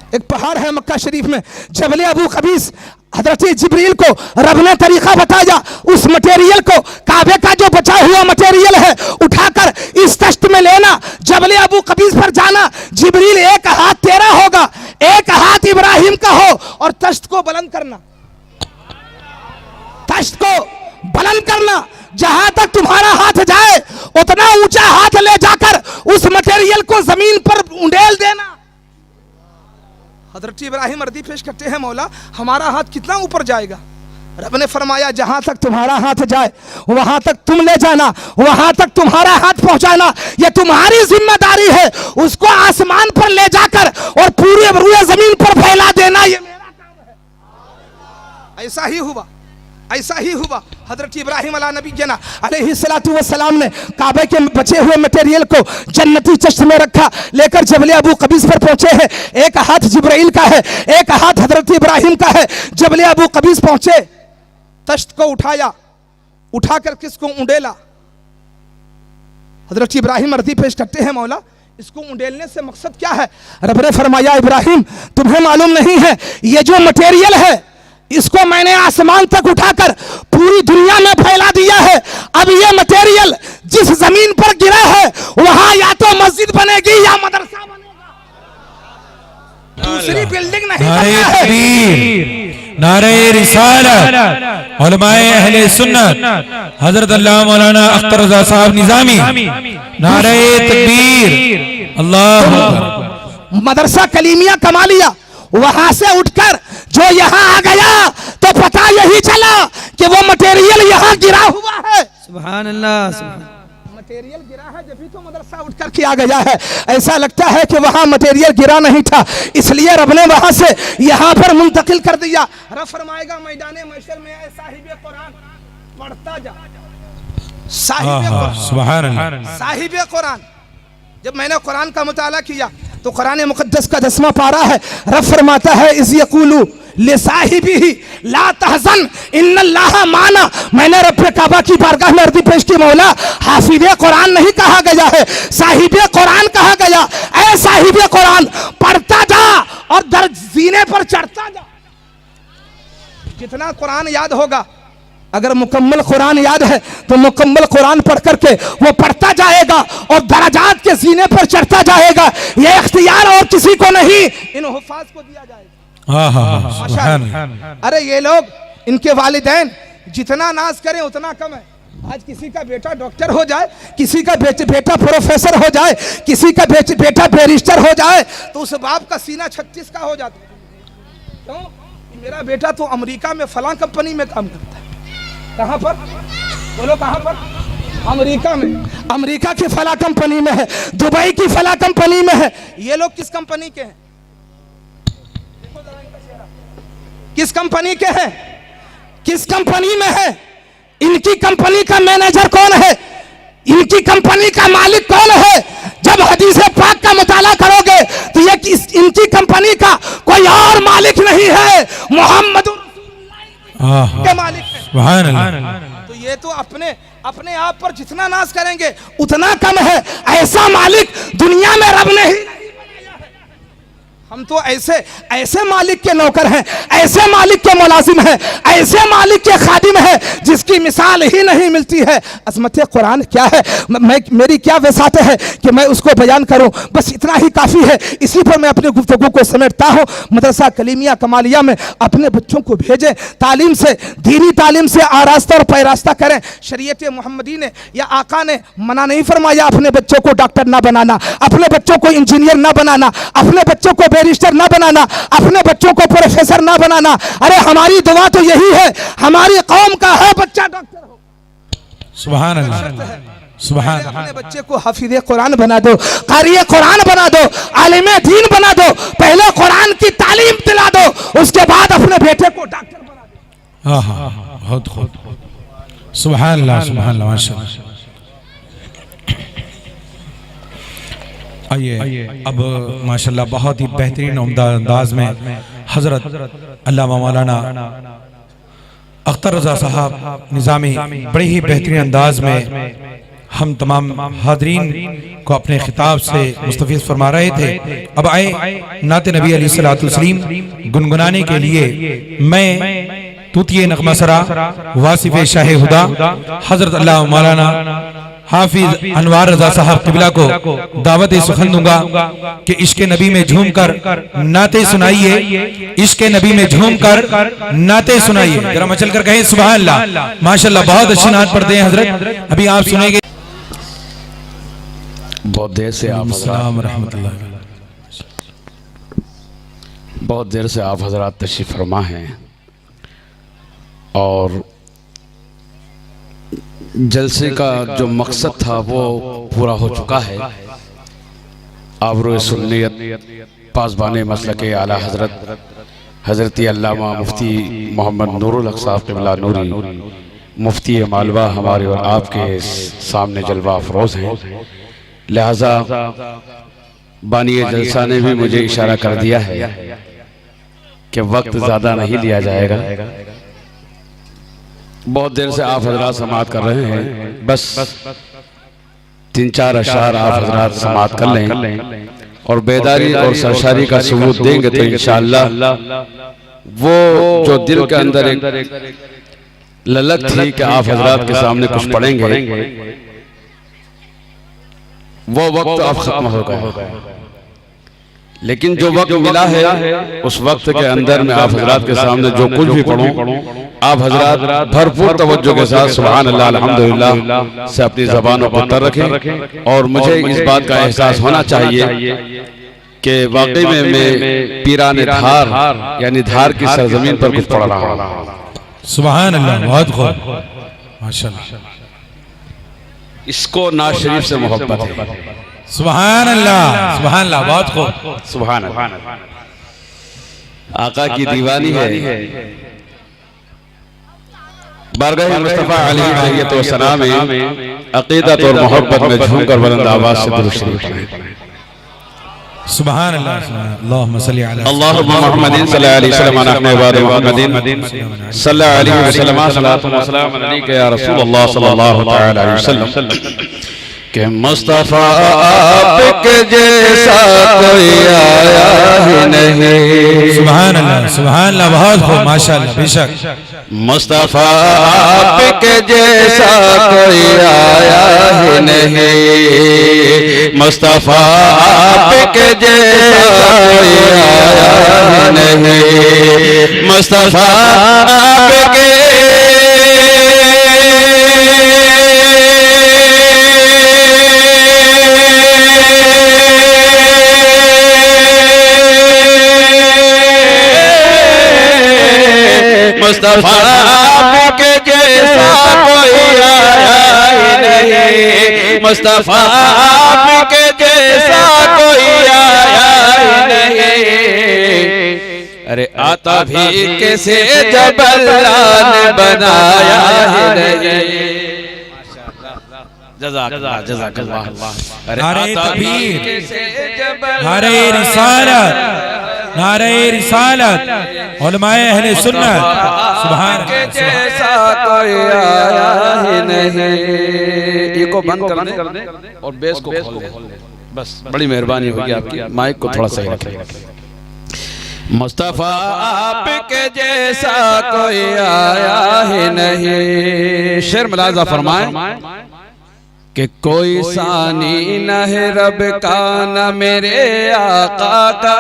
एक पहाड़ है मक्का शरीफ में, जबले अबू कबीस। हजरत जिब्रील को रब ने तरीका बताया, उस मटेरियल को, काबे का जो बचा हुआ मटेरियल है, उठाकर इस तश्त में लेना, जबले अबू कबीस पर जाना। जिब्रील एक हाथ तेरा होगा, एक हाथ इब्राहिम का हो और तश्त को बुलंद करना, तश्त को बुलंद करना, जहां तक तुम्हारा हाथ जाए उतना ऊंचा हाथ ले जाकर उस मटेरियल को जमीन पर उंडेल देना। हजरत इब्राहिम अर्जी पेश करते हैं, मौला हमारा हाथ कितना ऊपर जाएगा? रब ने फरमाया जहां तक तुम्हारा हाथ जाए वहां तक तुम ले जाना, वहां तक तुम्हारा हाथ पहुंचाना, ये तुम्हारी जिम्मेदारी है। उसको आसमान पर ले जाकर और पूरे जमीन पर फैला देना, ये मेरा काम है। ऐसा ही हुआ, ऐसा ही हुआ। हजरत इब्राहिम अला नबी जना अलैहिस्सलातु वस्सलाम ने काबे के बचे हुए मटेरियल को जन्नती चश्त में रखा, लेकर जबले अबू कबीस पर पहुंचे हैं। एक हाथ जिब्राइल का है, एक हाथ हजरत इब्राहिम का है। जबले अबू कबीस पहुंचे, तश्त को उठाया, उठाकर किसको उंडेला? हजरत इब्राहिम अर्जी पेश करते हैं, मौला इसको उंडेलने से मकसद क्या है? रब ने फरमाया इब्राहिम तुम्हें मालूम नहीं है, ये जो मटेरियल है इसको मैंने आसमान तक उठाकर पूरी दुनिया में फैला दिया है। अब ये मटेरियल जिस जमीन पर गिरा है वहां या तो मस्जिद बनेगी या मदरसा बनेगा, दूसरी बिल्डिंग नहीं है। नारे रिसालत उलमाए अहले सुन्नत हजरत अल्लाह मौलाना अख्तर रज़ा साहब निजामी, नारे तकबीर, अल्लाह अकबर। मदरसा कलीमिया कमालिया वहां से उठकर जो यहाँ आ गया तो पता यही चला कि वो मटेरियल यहाँ गिरा हुआ है। सुभान अल्लाह, मटेरियल गिरा है जब भी तो मदरसा उठकर किया गया है। ऐसा लगता है कि वहां मटेरियल गिरा नहीं था, इसलिए रब ने वहां से यहाँ पर मुंतकिल कर दिया। रब फरमाएगा मैदाने महशर में साहिबे कुरान पढ़ता जा, साहिबे कुरान। जब मैंने कुरान का मुताला किया तो कुरान मुकद्दस का 10वां पारा है, रब फरमाता है इज़ यक़ूलु लिसाहिबिही ला तहज़न इन्नल्लाह माना। मैंने रब काबा की बारगाह में अर्ज़ी पेश की, मौला हाफिज़े कुरान नहीं कहा गया है, साहिबे कुरान कहा गया। ऐ साहिबे कुरान पढ़ता जा और दर जीने पर चढ़ता जा। जितना कुरान याद होगा, अगर मुकम्मल कुरान याद है तो मुकम्मल कुरान पढ़ करके वो पढ़ता जाएगा और दराजात के सीने पर चढ़ता जाएगा। ये इख्तियार और किसी को नहीं, इन हुफ़ाज़ को दिया जाएगा। अरे ये लोग, इनके वालिदैन जितना नाज करें उतना कम है। आज किसी का बेटा डॉक्टर हो जाए, किसी का बेटा प्रोफेसर हो जाए, किसी का बेटा बैरिस्टर हो जाए तो उस बाप का सीना 36 का हो जाता है। क्यों? मेरा बेटा तो अमेरिका में फलां कंपनी में काम करता है। कहां पर? बोलो कहां पर? अमेरिका में, अमेरिका की फला कंपनी में है, दुबई की फला कंपनी में है। ये लोग किस कंपनी के हैं? किस कंपनी के हैं? किस कंपनी में है? इनकी कंपनी का मैनेजर कौन है? इनकी कंपनी का मालिक कौन है? जब हदीस पाक का मुताला करोगे तो ये इनकी कंपनी का कोई और मालिक नहीं है, मोहम्मद के मालिक है। तो ये तो अपने आप पर जितना नाज करेंगे उतना कम है। ऐसा मालिक दुनिया में रब ने ही नहीं बनाया है। हम तो ऐसे मालिक के नौकर हैं, ऐसे मालिक के मुलाजिम हैं, ऐसे मालिक के खादिम हैं जिसकी मिसाल ही नहीं मिलती है। अज़मत कुरान क्या है, मेरी क्या वसात है कि मैं उसको बयान करूं। बस इतना ही काफ़ी है। इसी पर मैं अपनी गुफ्तगू को समेटता हूं। मदरसा कलीमिया कमालिया में अपने बच्चों को भेजें, तालीम से, दीनी तालीम से आरास्ता और पैरास्ता करें। शरीयत मुहम्मदी ने या आका ने मना नहीं फरमाया अपने बच्चों को डॉक्टर ना बनाना, अपने बच्चों को इंजीनियर ना बनाना, अपने बच्चों को बैरिस्टर ना बनाना, अपने बच्चों को प्रोफेसर ना बनाना। अरे हमारी दुआ तो यही है, हमारी कौम का है बच्चा डॉक्टर हो। सुभान अल्लाह, सुभान। अपने बच्चे को हाफिज़े कुरान बना दो, क़ारिए कुरान बना दो, आलिमे दीन बना दो। पहले कुरान की तालीम दिला दो, उसके बाद अपने बेटे को डॉक्टर बना दो। बहुत खूब, सुभान अल्लाह, सुभान अल्लाह, माशाअल्लाह। आइए अब माशाल्लाह बहुत ही बेहतरीन उम्दा अंदाज में हजरत अल्लामा मौलाना अख्तर रजा साहब निज़ामी बड़े ही बेहतरीन अंदाज में हम तमाम हाजरीन को अपने खिताब से मुस्तफ़ीज़ फरमा रहे थे। अब आए नाते नबी अलैहिस्सलातु वस्सलाम गुनगुनाने के लिए मैं तूतिए नगमा सरा वासिफ शाह हुदा हजरत अल्लामा मौलाना हाफिज अनवार रजा साहब किबला को दावत सुखन दूंगा कि इश्क नबी में झूमकर नाते सुनाइए, इश्क नबी में झूमकर नाते सुनाइए। जरा मचल कर कहें सुभान अल्लाह। माशाल्लाह बहुत अच्छी नात पढ़ते हैं हजरत, अभी आप सुनेंगे। बहुत देर से आप बहुत देर से आप हजरात तशरीफ फरमा हैं और जलसे का जो मकसद था वो पूरा हो चुका है। आबरू सुन्नियत पासबान मसलक आला हजरत हजरती अल्लामा मुफ्ती मोहम्मद नूरुल हक साहब क़िबला नूरी मुफ्ती मालवा हमारे और आपके सामने जलवा अफरोज़ हैं। लिहाजा बानी जलसा ने भी मुझे इशारा कर दिया है कि वक्त ज़्यादा नहीं लिया जाएगा। बहुत देर से आप हजरात समात कर रहे हैं, बस 3-4 अशार आप हजरात समात कर लें और बेदारी और सरशारी का सबूत देंगे तो इंशाअल्लाह वो जो दिल के अंदर एक ललक थी कि आप हजरात के सामने कुछ पढ़ेंगे, वो वक्त अब खत्म हो गया। लेकिन जो वक्त मिला है उस वक्त के अंदर में आप हजरात के सामने जो कुछ भी पढ़ूं, आप हजरात भरपूर तवज्जो के साथ सुभान अल्लाह अल्हम्दुलिल्लाह से अपनी ज़बानों को तर रखें। और मुझे इस बात का एहसास होना चाहिए कि वाकई में मैं पीराने धार यानी धार की सरजमीन पर कुछ पढ़ रहा हूँ। सुभान अल्लाह, बहुत खूब माशाल्लाह। इसको नाज शरीफ से मोहब्बत है। सुभान अल्लाह, बहुत खूब। सुभान अल्लाह, आका की दीवानी है। बारगाह मुस्तफा अलैहि सलाम में अकीदत और मोहब्बत में झूमकर बुलंद आवाज से दुरूद शरीफ पढ़ें। सुभान अल्लाह, अल्लाहुम्मा सल्ली अला अल्लाहुम्मा मुहम्मदिन सल्लल्लाहु अलैहि वसल्लम नहने वाले मुहम्मदिन सल्लल्लाहु अलैहि वसल्लम सल्लल्लाहु व सलाम अलैका या रसूलल्लाह सल्लल्लाहु तआला अलैहि वसल्लम के मुस्तफा आपके जैसा कोई आया ही नहीं। सुभान अल्लाह, बहुत खूब माशाल्लाह। बेशक मुस्तफा आपके जैसा कोई आया ही नहीं, मुस्तफा आपके जैसा कोई आया ही नहीं, मुस्तफा आपके मुस्तफा आपके जैसा कोई आया ही नहीं, मुस्तफा आपके जैसा कोई आया ही नहीं। अरे आता भी कैसे जब अल्लाह ने बनाया ही नहीं। जज़ाकल्लाह। अरे आता भी कैसे जब नारे रिसालत, नारे रिसालत, उलमाए अहले सुन्नत। सुभान के जैसा कोई आया ही नहीं। ये को बंद कर दे और बेस को खोल दे, बस बड़ी मेहरबानी होगी आपकी। माइक को थोड़ा सही रखें। मुस्तफा आपके जैसा कोई आया ही नहीं। शेर मुलाजा फरमाए कि कोई सानी न है रब का न मेरे आका का,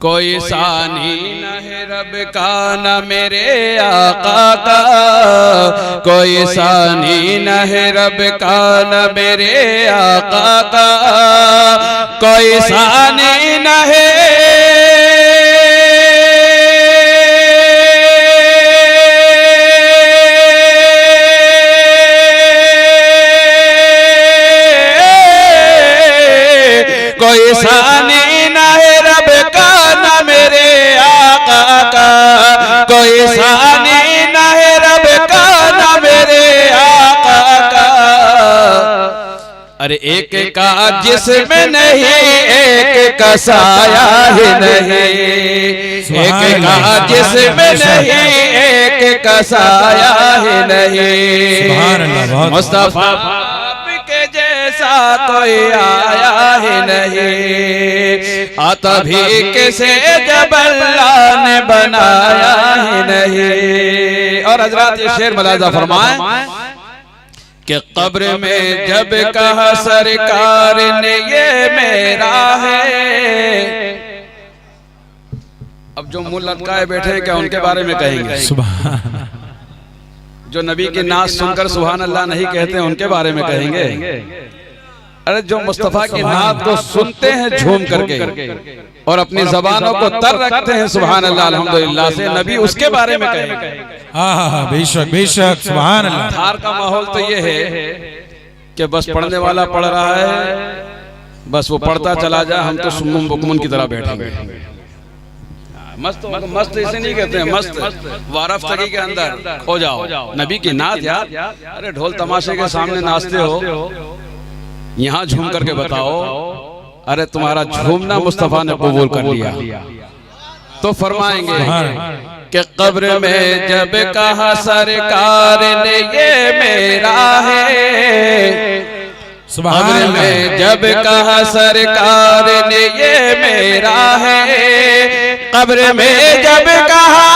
कोई सानी न है रब का न मेरे आका का, कोई सानी न है रब का न मेरे आका का, कोई सानी न है कोई सानी न है रब का न मेरे आका का, कोई सानी न है रब का न मेरे आका का। अरे एक का जिस्म नहीं, एक का साया ही नहीं, एक का जिस्म नहीं, एक का साया ही नहीं। मुस्तफा के जैसा कोई आया ही नहीं, आता भी किसे जब अल्लाह ने बनाया ही नहीं। और हजरत ये शेर मुलाजा फरमाए कि कब्र में जब कहा सरकार ने ये मेरा है। अब जो मुंह लटकाए बैठे हैं क्या उनके बारे में कहेंगे? सुभान। जो नबी की नात सुनकर सुभान अल्लाह नहीं कहते हैं उनके बारे में कहेंगे? अरे जो मुस्तफा की नात को सुनते हैं झूम करके और अपनी जबानों को तर रखते हैं सुभान अल्लाह अल्हम्दुलिल्लाह से, नबी उसके बारे में कहेंगे। बेशक बेशक सुभान अल्लाह। धार का माहौल तो ये है कि बस पढ़ने वाला पढ़ रहा है, बस वो पढ़ता चला जाए, हम तो सुम्मुम बुकमुन की तरह बैठेंगे। मस्त मस्त इसे नहीं कहते हैं, मस्त वारफ्तगी के अंदर खो जाओ। नबी की नात यार, अरे ढोल तमाशे के सामने नाचते हो, यहाँ झूम करके बताओ। अरे तुम्हारा झूमना मुस्तफा ने कबूल कर लिया तो फरमाएंगे कि कब्र में जब कहा सरकार ने ये मेरा है, कब्र में जब कहा सरकार ने ये मेरा है, कब्र में जब कहा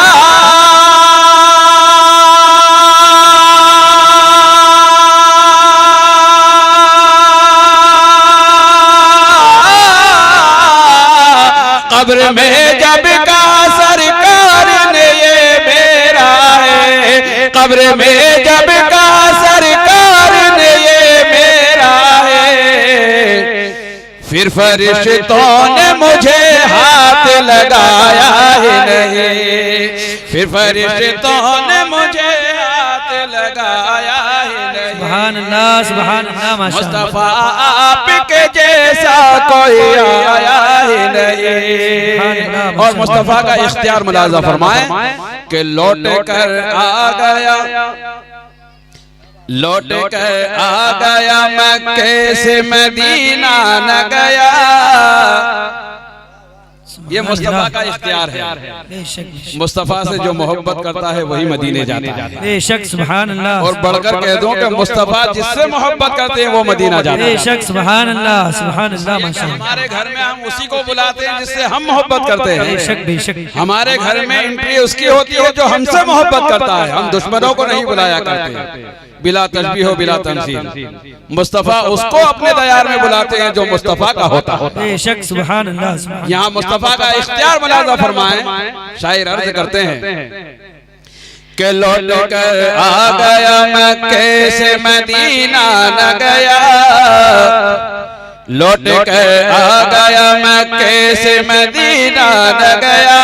कब्र में जब कहा सरकार ने ये मेरा है, कब्र में जब कहा सरकार ने ये मेरा है, फिर फरिश्तों ने मुझे हाथ लगाया ही नहीं, फिर फरिश्तों ने मुझे हाथ लगाया ही नहीं। सुभान अल्लाह सुभान अल्लाह माशाअल्लाह। मुस्तफा आपके जैसा कोई आया ही नहीं। और मुस्तफा का इख्तियार मुलाजा फरमाए कि लौट कर आ गया, लौट कर आ गया मक्के से मदीना न गया। ये मुस्तफा का इख्तियार है। मुस्तफा से जो मोहब्बत करता है वही मदीने जाता है। बेशक सुभान अल्लाह। और बढ़कर कह दूं कि मुस्तफा जिससे मोहब्बत करते हैं वो मदीना जाता है। बेशक सुभान अल्लाह सुभान अल्लाह माशाअल्लाह। हमारे घर में हम उसी को बुलाते हैं जिससे हम मोहब्बत करते हैं। बेशक बेशक। हमारे घर में एंट्री उसकी होती है जो हमसे मोहब्बत करता है। हम दुश्मनों को नहीं बुलाया करते बिला तशबीह हो बिला तमसील। मुस्तफा उसको अपने दयार में बुलाते हैं जो मुस्तफा का होता है। बेशक सुभान अल्लाह। यहाँ मुस्तफा का इख्तियार मुलाजा फरमाएं, शायर अर्ज करते हैं कि लौट कर आ गया मक्के से मदीना न गया, लौट कर आ गया मक्के से मदीना न गया,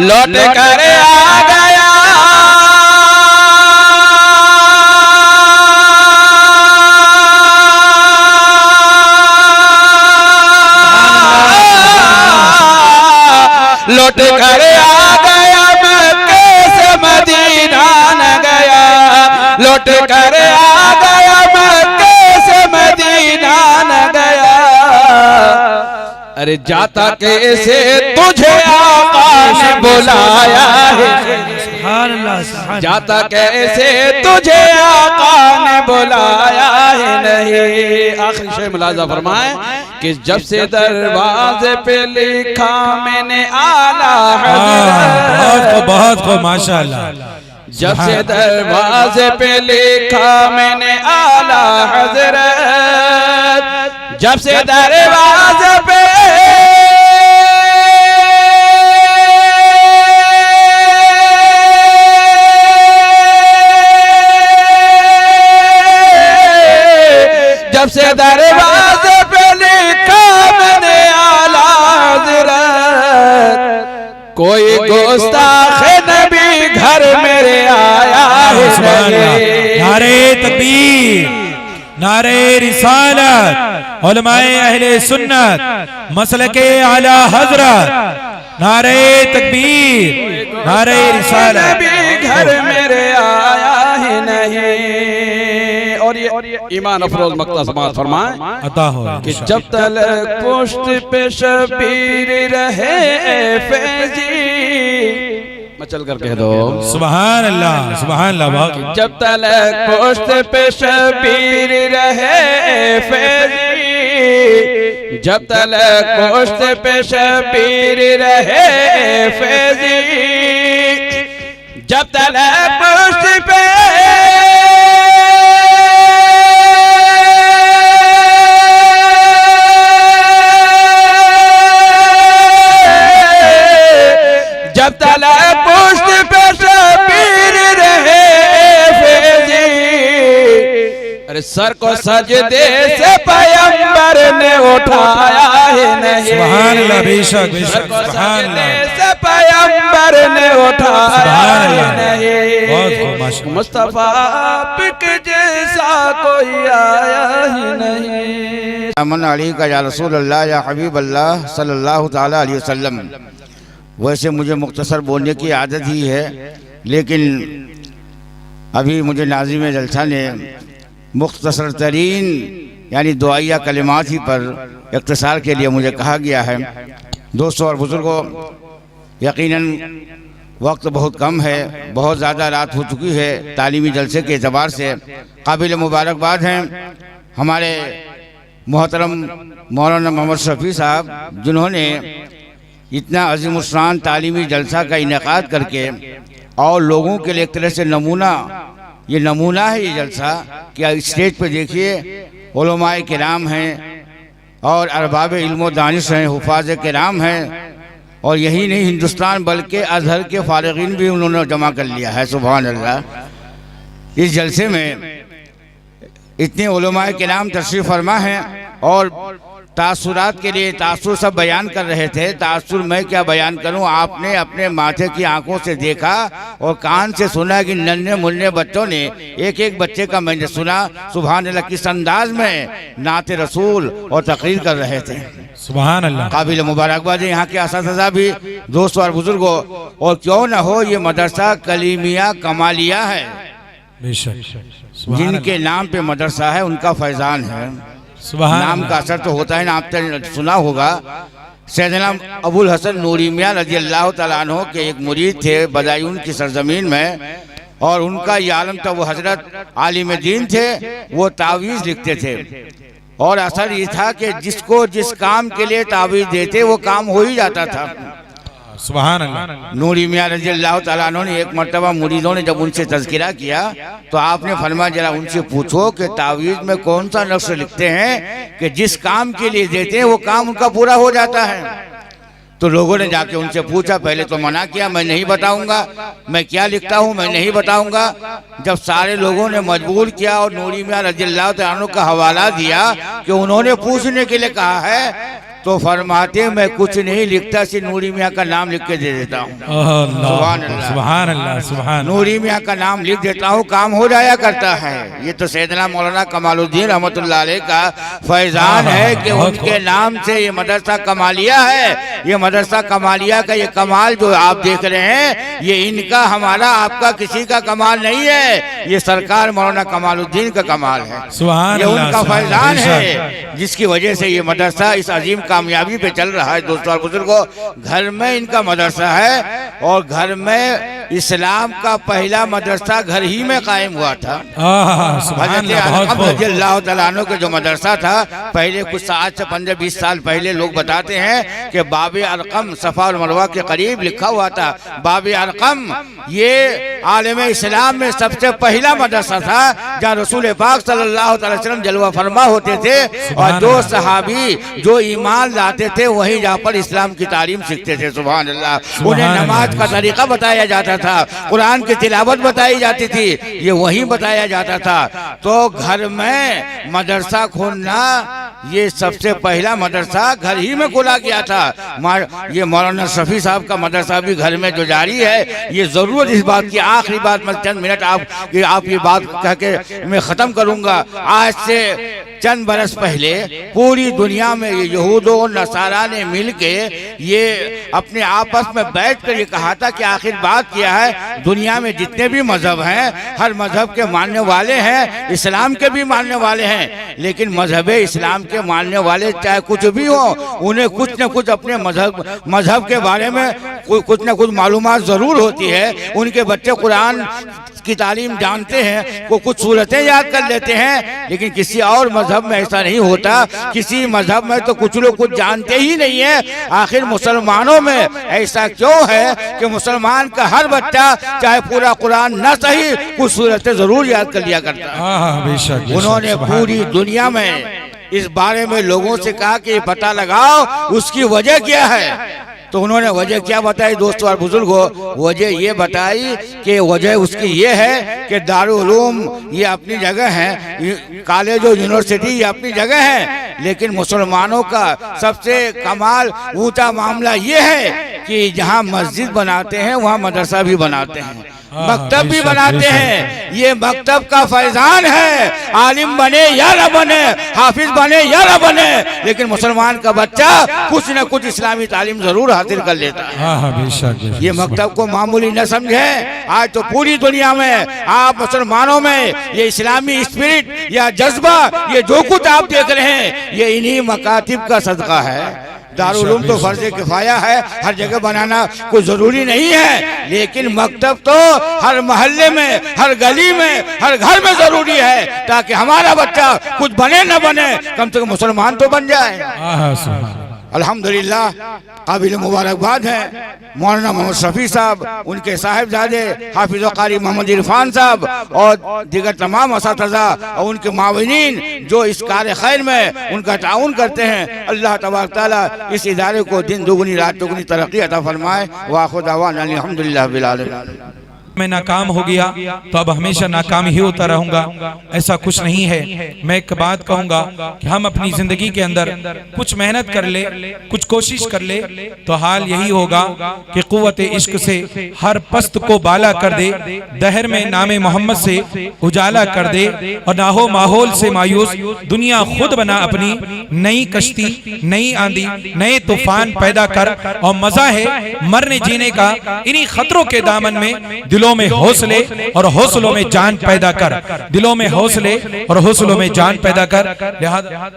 लौट कर आ गया लौट कर आ गया मक्के से मदीना न गया, लौट कर आ गया मक्के से मदीना न गया। अरे जाता कैसे तुझे आका ने बुलाया है, जाता कैसे तुझे आका ने बुलाया है नहीं। आखिरी शेर मुलाजा फरमाए कि जब से दरवाजे पे लिखा मैंने आला हज़रत, बहुत को माशाअल्लाह। जब से दरवाजे पे लिखा मैंने आला हज़रत, जब से दरवाजे पे जब से दरवाजे पे लिखा मैंने आला हज़रत, कोई गुस्ताख नबी घर मेरे आया है। नारे तकबीर, नारे रिसालत, उलमाए अहले सुन्नत, मसलके आला हजरत, नारे तकबीर, नारे रिसालत। नबी घर मेरे आया ही नहीं। और और ये ईमान अफरोज मक्ता समाज फरमाएं अता हो कि जब तलक पुश्त पे शबीर रहे फैजी, मचल कर कह दो सुभान अल्लाह सुभान अल्लाह। जब तलक पुश्त पे शबीर रहे फैजी, जब तलक पुश्त पे शबीर रहे फैजी, जब तलक पुश्त पे जब तलक पुश्त पे शबीर रहे फैजी, अरे सर को सजदे से पैगंबर ने उठाया है नहीं। सुभान अल्लाह बेशक सर बेशक को सुभान सजदे अल्लाह से पैगंबर ने उठाया सुभान है अल्लाह। बहुत नहीं। बहुत माशाअल्लाह। मुस्तफा पिक जैसा कोई आया ही नहीं। अमन अली का या रसूल अल्लाह या हबीब अल्लाह सल्लल्लाहु ताला अलैहि वसल्लम। वैसे मुझे मुख्तसर बोलने की आदत ही है, लेकिन अभी मुझे नाज़िम जलसा ने मुख्तसर तरीन यानी दुआया कलिमात ही पर इख्तिसार के लिए मुझे कहा गया है। दोस्तों और बुज़ुर्गों, यकीनन वक्त बहुत कम है, बहुत ज़्यादा रात हो चुकी है। तालीमी जलसे के एतबार से काबिल मुबारकबाद हैं हमारे मोहतरम मौलाना मोहम्मद शफी साहब, जिन्होंने इतना अज़ीमुश्शान तालीमी जलसा का इनेकाद करके और लोगों के लिए एक तरह से नमूना, ये नमूना है ये जलसा कि स्टेज पे देखिए उलमाए किराम हैं और अरबाब इल्म दानिश हैं, हुफाज किराम हैं, और यही नहीं हिंदुस्तान बल्कि अजहर के फारिगीन भी उन्होंने जमा कर लिया है। सुभान अल्लाह। इस जलसे में इतने उलमाए किराम तशरीफ़ फरमा हैं और तासुरात के लिए तासुर सब बयान कर रहे थे। तासुर मैं क्या बयान करूं, आपने अपने माथे की आंखों से देखा और कान से सुना कि नन्हे मुन्ने बच्चों ने, एक एक बच्चे का मैंने सुना, सुभान अल्लाह किस अंदाज में नाते रसूल और तकरीर कर रहे थे। सुभान अल्लाह। काबिल मुबारकबाद है यहाँ के असातिज़ा भी, दोस्तों और बुजुर्गों। और क्यों न हो, ये मदरसा कलीमिया कमालिया है, बेशक जिनके नाम पे मदरसा है उनका फैजान है। नाम का असर तो होता है ना, आपने सुना होगा सैयदना अबुल हसन नूरी मियां रज़ी अल्लाह तआला अन्हु के एक मुरीद थे बदायून की सरजमीन में, और उनका ये आलम था, वो हजरत आलिम दीन थे, वो तावीज़ लिखते थे और असर ये था कि जिसको जिस काम के लिए तावीज़ देते वो काम हो ही जाता था। सुभान अल्लाह। नूरी मियां रज़ी अल्लाह तआला अन्हु ने एक मरतबा मुरीदों ने जब उनसे तज़किरा किया तो आपने फरमाया जरा उनसे पूछो कि तावीज़ में कौन सा नक्श लिखते हैं कि जिस काम के लिए देते हैं वो काम उनका पूरा हो जाता है। तो लोगों ने जाके उनसे पूछा, पहले तो मना किया, मैं नहीं बताऊंगा, मैं क्या लिखता हूँ मैं नहीं बताऊंगा। जब सारे लोगों ने मजबूर किया और नूरी मियां रज़ी अल्लाह तआला अन्हु का हवाला दिया कि उन्होंने पूछने के लिए कहा है, तो फरमाते मैं कुछ नहीं लिखता, सिर्फ नूरी मियां का नाम लिख के दे देता हूँ। सुभान अल्लाह सुभान। नूरी मियां का नाम लिख देता हूँ, काम हो जाया करता है। ये तो सैयदना मौलाना कमालुद्दीन रहमतुल्लाह अलैह का फैजान है कि उनके नाम से ये मदरसा कमालिया है। ये मदरसा कमालिया का ये कमाल जो आप देख रहे हैं, ये इनका, हमारा, आपका, किसी का कमाल नहीं है, ये सरकार मौलाना कमालुद्दीन का कमाल है। सुभान ये अल्लाह, उनका फैजान बेशक। है, जिसकी वजह से ये मदरसा इस अजीम कामयाबी पे चल रहा है। दोस्तों और बुजुर्गों, घर में इनका मदरसा है और घर में इस्लाम का पहला मदरसा घर ही में कायम हुआ था। अल्लाह तआला अन्हु का जो मदरसा था, पहले कुछ आज से 15-20 साल पहले लोग बताते हैं कि बाबे अरकम सफा और मरवा के करीब लिखा हुआ था। बाबे अरकम ये आलम इस्लाम में सबसे पहला मदरसा था जहाँ रसूल पाक सल्लल्लाहु अलैहि वसल्लम जलवा फरमा होते थे और जो सहाबी जो ईमान लाते थे वहीं जहाँ पर इस्लाम की तालीम सीखते थे। सुभान अल्लाह। उन्हें नमाज का तरीका बताया जाता था, कुरान की तिलावत बताई जाती थी, ये वहीं बताया जाता था। तो घर में मदरसा खोलना ये सबसे पहला मदरसा घर ही में खोला गया था। ये मौलाना शफी साहब का मदरसा भी घर में जो जारी है, ये जरूरत इस बात की, आखिरी बात मैं चंद मिनट आप ये बात कह के मैं ख़त्म करूँगा। आज से चंद बरस पहले पूरी दुनिया में यहूद और नसारा ने मिल के ये अपने आपस में बैठ कर ये कहा था कि आखिर बात किया है, दुनिया में जितने भी मजहब हैं हर मजहब के मानने वाले हैं, इस्लाम के भी मानने वाले हैं, लेकिन मजहब इस्लाम के मानने वाले चाहे कुछ भी हो उन्हें कुछ न कुछ अपने मजहब के बारे में कुछ न कुछ मालूमात ज़रूर होती है। उनके बच्चे कुरान की तालीम जानते हैं, वो कुछ सूरतें याद कर लेते हैं, लेकिन किसी और मजहब में ऐसा नहीं होता। किसी मजहब में तो कुछ लोग कुछ जानते ही नहीं है। आखिर मुसलमानों में ऐसा क्यों है कि मुसलमान का हर बच्चा चाहे पूरा कुरान न सही कुछ सूरतें जरूर याद कर लिया करता है। बेशक उन्होंने पूरी दुनिया में इस बारे में लोगों से कहा कि पता लगाओ उसकी वजह क्या है। तो उन्होंने वजह क्या बताई दोस्तों और बुजुर्गों, वजह ये बताई कि वजह उसकी ये है कि दारुल उलूम ये अपनी जगह है, कॉलेज और यूनिवर्सिटी ये अपनी जगह है, लेकिन मुसलमानों का सबसे कमाल ऊंचा मामला ये है कि जहाँ मस्जिद बनाते हैं वहाँ मदरसा भी बनाते हैं, मकतब भी बनाते हैं। ये मकतब का फैजान है, आलिम बने या न बने, हाफिज बने या न बने, लेकिन मुसलमान का बच्चा कुछ न कुछ इस्लामी तालीम जरूर हासिल कर लेता है। ये मकतब को मामूली न समझे। आज तो पूरी दुनिया में आप मुसलमानों में ये इस्लामी स्पिरिट या जज्बा ये जो कुछ आप देख रहे हैं ये इन्हीं मकातिब का सदका है। दारुल उलूम तो फर्ज किफाया है, हर जगह बनाना कोई जरूरी नहीं है, लेकिन मकतब तो हर मोहल्ले में, हर गली में, हर घर में जरूरी है, ताकि हमारा बच्चा कुछ बने न बने कम से कम मुसलमान तो बन जाए। अल्हम्दुलिल्लाह काबिल मुबारकबाद है मौलाना मोहम्मद शफी साहब, उनके साहिबजादे हाफिज कारी मोहम्मद इरफान साहब और दीगर तमाम असातिज़ा और उनके माविनीन जो इस कार्य खैर में उनका ताउन करते हैं। अल्लाह तबारक तआला इस इदारे को दिन दुगुनी रात दुगुनी तरक्की अता फरमाए। व आखिर दावाना अल्हम्दुलिल्लाह बिल आलमीन। मैं नाकाम हो गया तो अब हमेशा नाकाम ही होता रहूंगा, ऐसा कुछ नहीं है। मैं एक बात कहूंगा कि हम अपनी जिंदगी के अंदर कुछ मेहनत कर ले, कुछ कोशिश कर ले, तो हाल यही होगा कि कुव्वत इश्क से हर पस्त को बाला कर दे, दहर में नामे मोहम्मद से उजाला कर दे, और ना हो माहौल से मायूस दुनिया खुद बना अपनी नई कश्ती, नई आंधी, नए तूफान पैदा कर। और मजा है मरने जीने का इन्हीं खतरों के दामन में। दिलों में हौसले और हौसलों में जान पैदा कर, दिलों में हौसले और हौसलों में जान पैदा कर। लिहाजा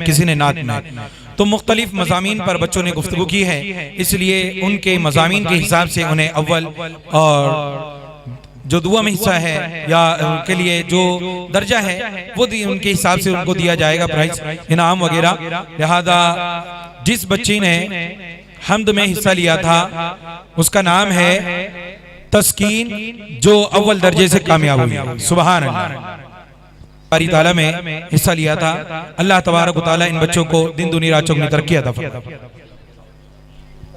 किसी ने नात में तो मुख्तलिफ मज़ामीन पर बच्चों ने गुफ्तगू की है, इसलिए उनके मज़ामीन के हिसाब से उन्हें अव्वल और जो दुआ में हिस्सा है या उनके लिए जो दर्जा है वो उनके हिसाब से उनको दिया जाएगा, प्राइज इनाम वगैरह। लिहाजा जिस बच्ची ने हम्द में हिस्सा लिया था उसका नाम है तस्कीन, जो अव्वल दर्जे से कामयाब हुई। सुभान अल्लाह। बारी ताला में हिस्सा लिया था। अल्लाह तबारक व तआला इन बच्चों को दिन दुनी रात चौगुनी तरक्की अता फरमाए।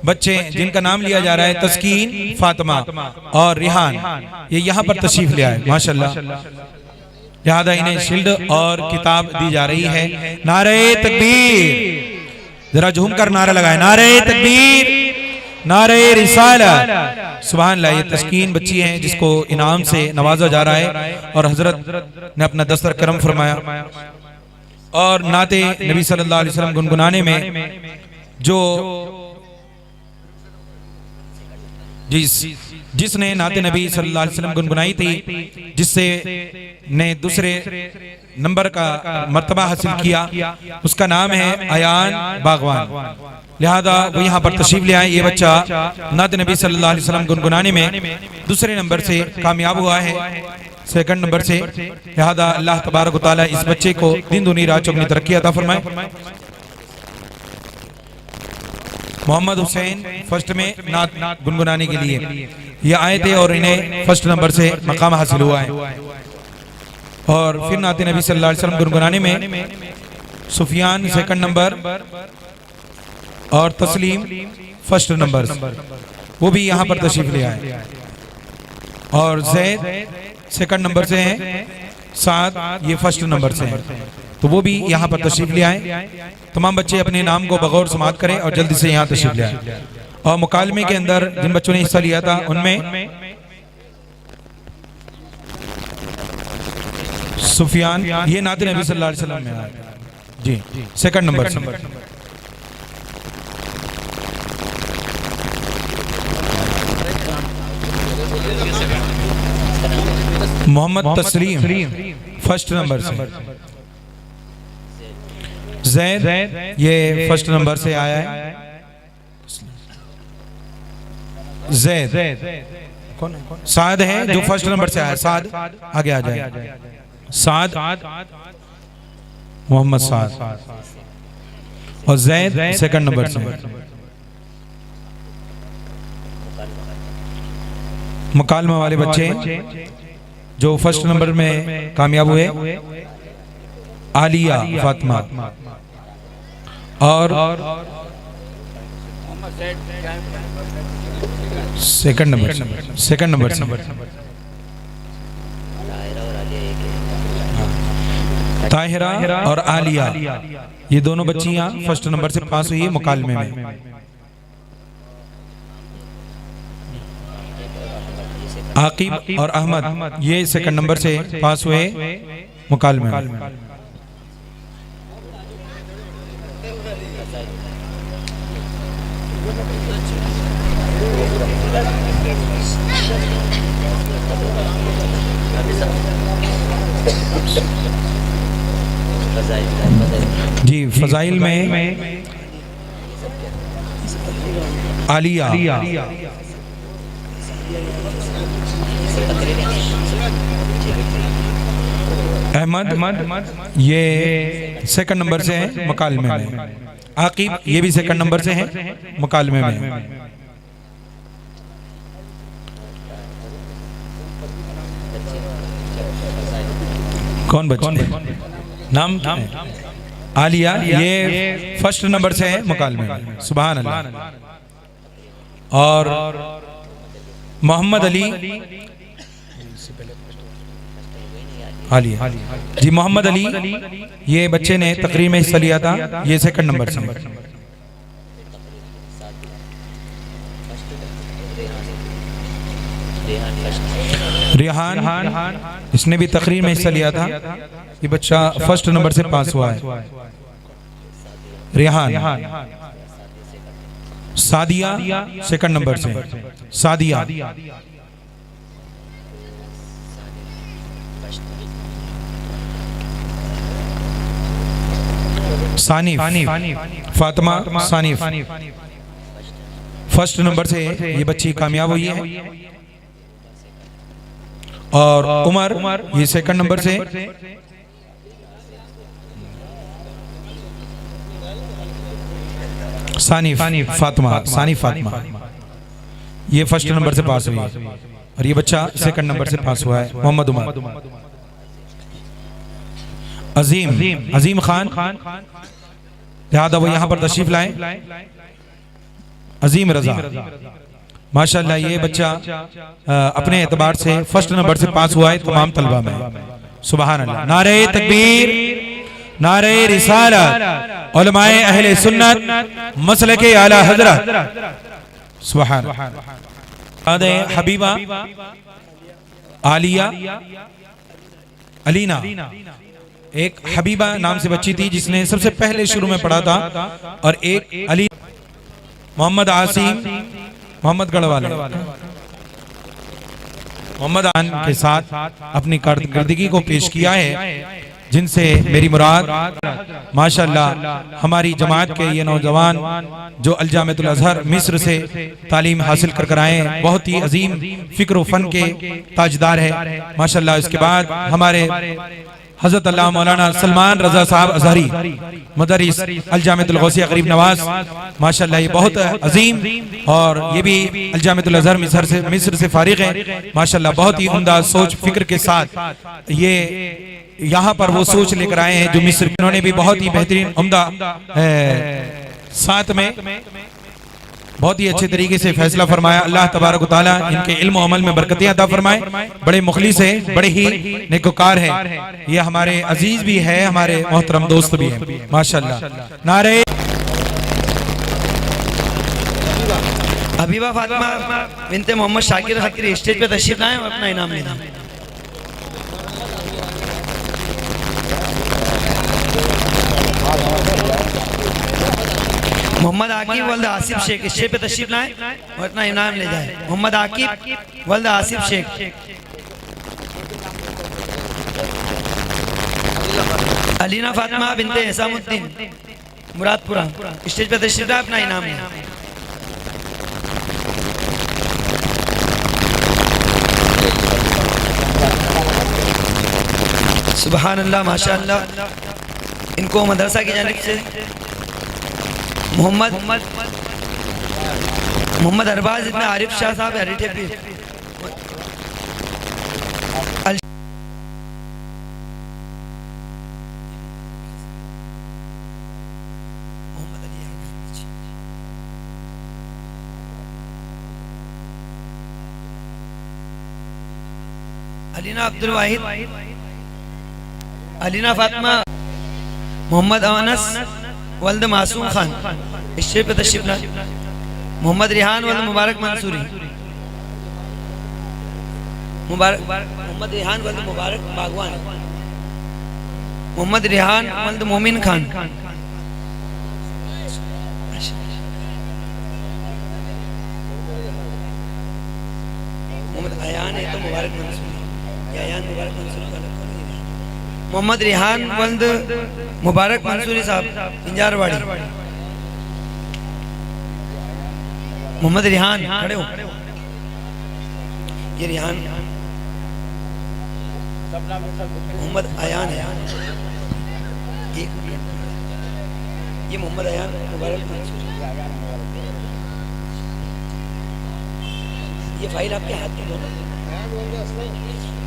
बच्चे जिनका नाम लिया जा रहा है तस्कीन, फातिमा और रिहान, ये यहाँ पर तशरीफ ले आए माशाल्लाह। लिहाजा इन्हें शील्ड और किताब दी जा रही है। नारे तकबीर, जरा झूम कर नारा लगाए, नारे तकबीर, नारे रिसालत। सुभान अल्लाह। ये तस्कीन बच्ची है जिसको इनाम से नवाजा जा रहा है और हजरत ने अपना दस्तर करम फरमाया। और नाते नबी सल्लल्लाहु अलैहि वसल्लम गुनगुनाने में जो जिसने नाते नबी सल्लल्लाहु अलैहि वसल्लम गुनगुनाई थी, जिससे ने दूसरे नंबर का मर्तबा हासिल किया, उसका नाम है अयान बागवान। लिहाजा वो यहाँ पर तशरीफ ले आए। ये बच्चा नाते नबी सल्लल्लाहु अलैहि वसल्लम गुनगुनाने में दूसरे नंबर से कामयाब हुआ है, सेकंड नंबर से। लिहाजा अल्लाह तबारक व तआला इस बच्चे को दिन दुनी रात चौगुनी तरक्की अता फरमाए। मोहम्मद हुसैन फर्स्ट में नात गुनगुनाने के लिए ये आए थे और इन्हें फर्स्ट नंबर से मकाम हासिल हुआ है। और फिर नाते नबी सल्लल्लाहु अलैहि वसल्लम गुनगुनाने में सुफियान सेकंड नंबर और तस्लीम फर्स्ट नंबर, वो भी यहाँ पर तशरीफ ले आए। और जैद सेकंड नंबर से हैं, साद ये फर्स्ट नंबर से हैं, तो वो भी यहाँ पर तशरीफ ले आए। तमाम बच्चे अपने नाम को बगौर समात करें और जल्दी से यहाँ तशरीफ ले आए। और मुकालमे के अंदर जिन बच्चों ने हिस्सा लिया था उनमें सुफियान, ये नाते नबी सल्लल्लाहु अलैहि वसल्लम में आया जी, सेकंड नंबर से। मोहम्मद तस्लीम फर्स्ट नंबर से। जैद ये फर्स्ट नंबर से आया है। जैद कौन? साद है जो फर्स्ट नंबर से आया। साद आगे आ जाए। साद, मोहम्मद साद। और जैद सेकंड नंबर से। मुकालमा वाले बच्चे जो फर्स्ट नंबर में कामयाब हुए, आलिया फातिमा और सेकंड नंबर से। ताहिरा और आलिया ये दोनों बच्चियां फर्स्ट नंबर से पास हुई है मुकालमे में। आकिब और अहमद ये सेकंड नंबर से पास हुए मुकालमे में। जी फजाइल में आलिया, अहमद ये सेकंड नंबर से है मुकालमे में। आकिब ये भी सेकंड नंबर से है मुकालमे में। कौन बच्चे नाम? आलिया ये फर्स्ट नंबर से है मुकालमे में। सुभान अल्लाह। और मोहम्मद अली, आलिया जी, मोहम्मद अली ये बच्चे ने तकरीर में हिस्सा लिया था, ये सेकंड नंबर से। रिहान इसने भी तकरीर में हिस्सा लिया था, ये बच्चा फर्स्ट नंबर से पास हुआ है। रिहान। सादिया सेकंड नंबर से। सादिया सानिफ, फातिमा सानिफ फर्स्ट नंबर से ये बच्ची कामयाब हुई है। और उमर ये सेकंड नंबर से। सानिफ फातिमा, सानिफ फातिमा ये फर्स्ट नंबर से पास हुई है और ये बच्चा सेकंड नंबर से पास हुआ है। मोहम्मद उमर। अजीम खान, लिहाजा वो यहाँ पर तशरीफ लाए। अजीम रजा, माशाल्लाह ये बच्चा अपने एतबार से फर्स्ट नंबर से पास हुआ है तमाम तलबा में। सुभान अल्लाह। नारे तकबीर, नारे रिसालत, उलमाए अहले सुन्नत, मसलके आला हजरत। सुभान अल्लाह। हबीबा, आलिया, अलीना, एक हबीबा नाम से बच्ची थी जिसने सबसे पहले शुरू में पढ़ा था, और एक अली। मोहम्मद आसिम, मोहम्मद गढ़वाल, मोहम्मद आन के साथ अपनी कारकर्दगी को पेश किया है, जिनसे मेरी मुराद माशाल्लाह हमारी जमात के ये नौजवान जो अल-जामिअतुल अज़हर मिस्र से तालीम हासिल कर आए हैं, बहुत ही अजीम फिक्र व फन के ताजदार है माशाल्लाह। इसके बाद हमारे हज़रत अल्लामा मौलाना सलमान रजा साहब अज़हरी मदरिस अल-जामिअतुल गौसिया गरीब नवाज, माशाल्लाह ये बहुत अजीम, और ये भी अल-जामिअतुल अज़हर मिस्र से फारिग है माशाल्लाह। बहुत ही उम्दा सोच फिक्र के साथ ये यहाँ पर वो सोच लेकर आए हैं जो मिस्र, इन्होंने भी बहुत ही बेहतरीन उम्दा साथ में बहुत ही अच्छे तरीके से फैसला फरमाया। अल्लाह तबारक व तआला इनके इल्म और अमल में बरकतें अता फरमाए। बड़े मुखलिस है, बड़े ही नेकोकार है, ये हमारे अजीज भी है, हमारे मोहतरम दोस्त भी है माशाल्लाह। नारे हबीबा फातिमा बिनते मोहम्मद शाकिर खत्री स्टेज पे तशरीफ लाए और अपना इनाम लेना। मोहम्मद आकिब वल्द आसिफ शेख इस पे तशरीफ लाएं और अपना इनाम ले जाए। मोहम्मद आकिब वल्द आसिफ शेख। अलीना फातिमा बिनते एहसामुद्दीन मुरादपुरा स्टेज पे तशरीफ लाएं, अपना इनाम ले। सुभान अल्लाह माशाअल्लाह। इनको मदरसा की जानिब से मोहम्मद अरबाज इब्न आरिफ शाह साहब हरीठे पीर। अलीना अब्दुल वाहिद, अलीना फातिमा, मोहम्मद अनस वल्द मासूम खान इस पे तशरीफ लाए। मोहम्मद रिहान वल्द मुबारक मंसूरी, मोहम्मद रिहान वल्द मुबारक बागवान, मोहम्मद रिहान वल्द मोमिन खान। मोहम्मद अयान है तो मुबारक मंसूरी, अयान मुबारक मंसूरी। मोहम्मद रिहान वल्द मुबारक मंसूरी साहब इंजारवाड़ी। मोहम्मद रिहान खड़े हो, ये रिहान। मोहम्मद अयान है, ये मोहम्मद अयान मुबारक मंसूरी। ये फाइल आपके हाथ में।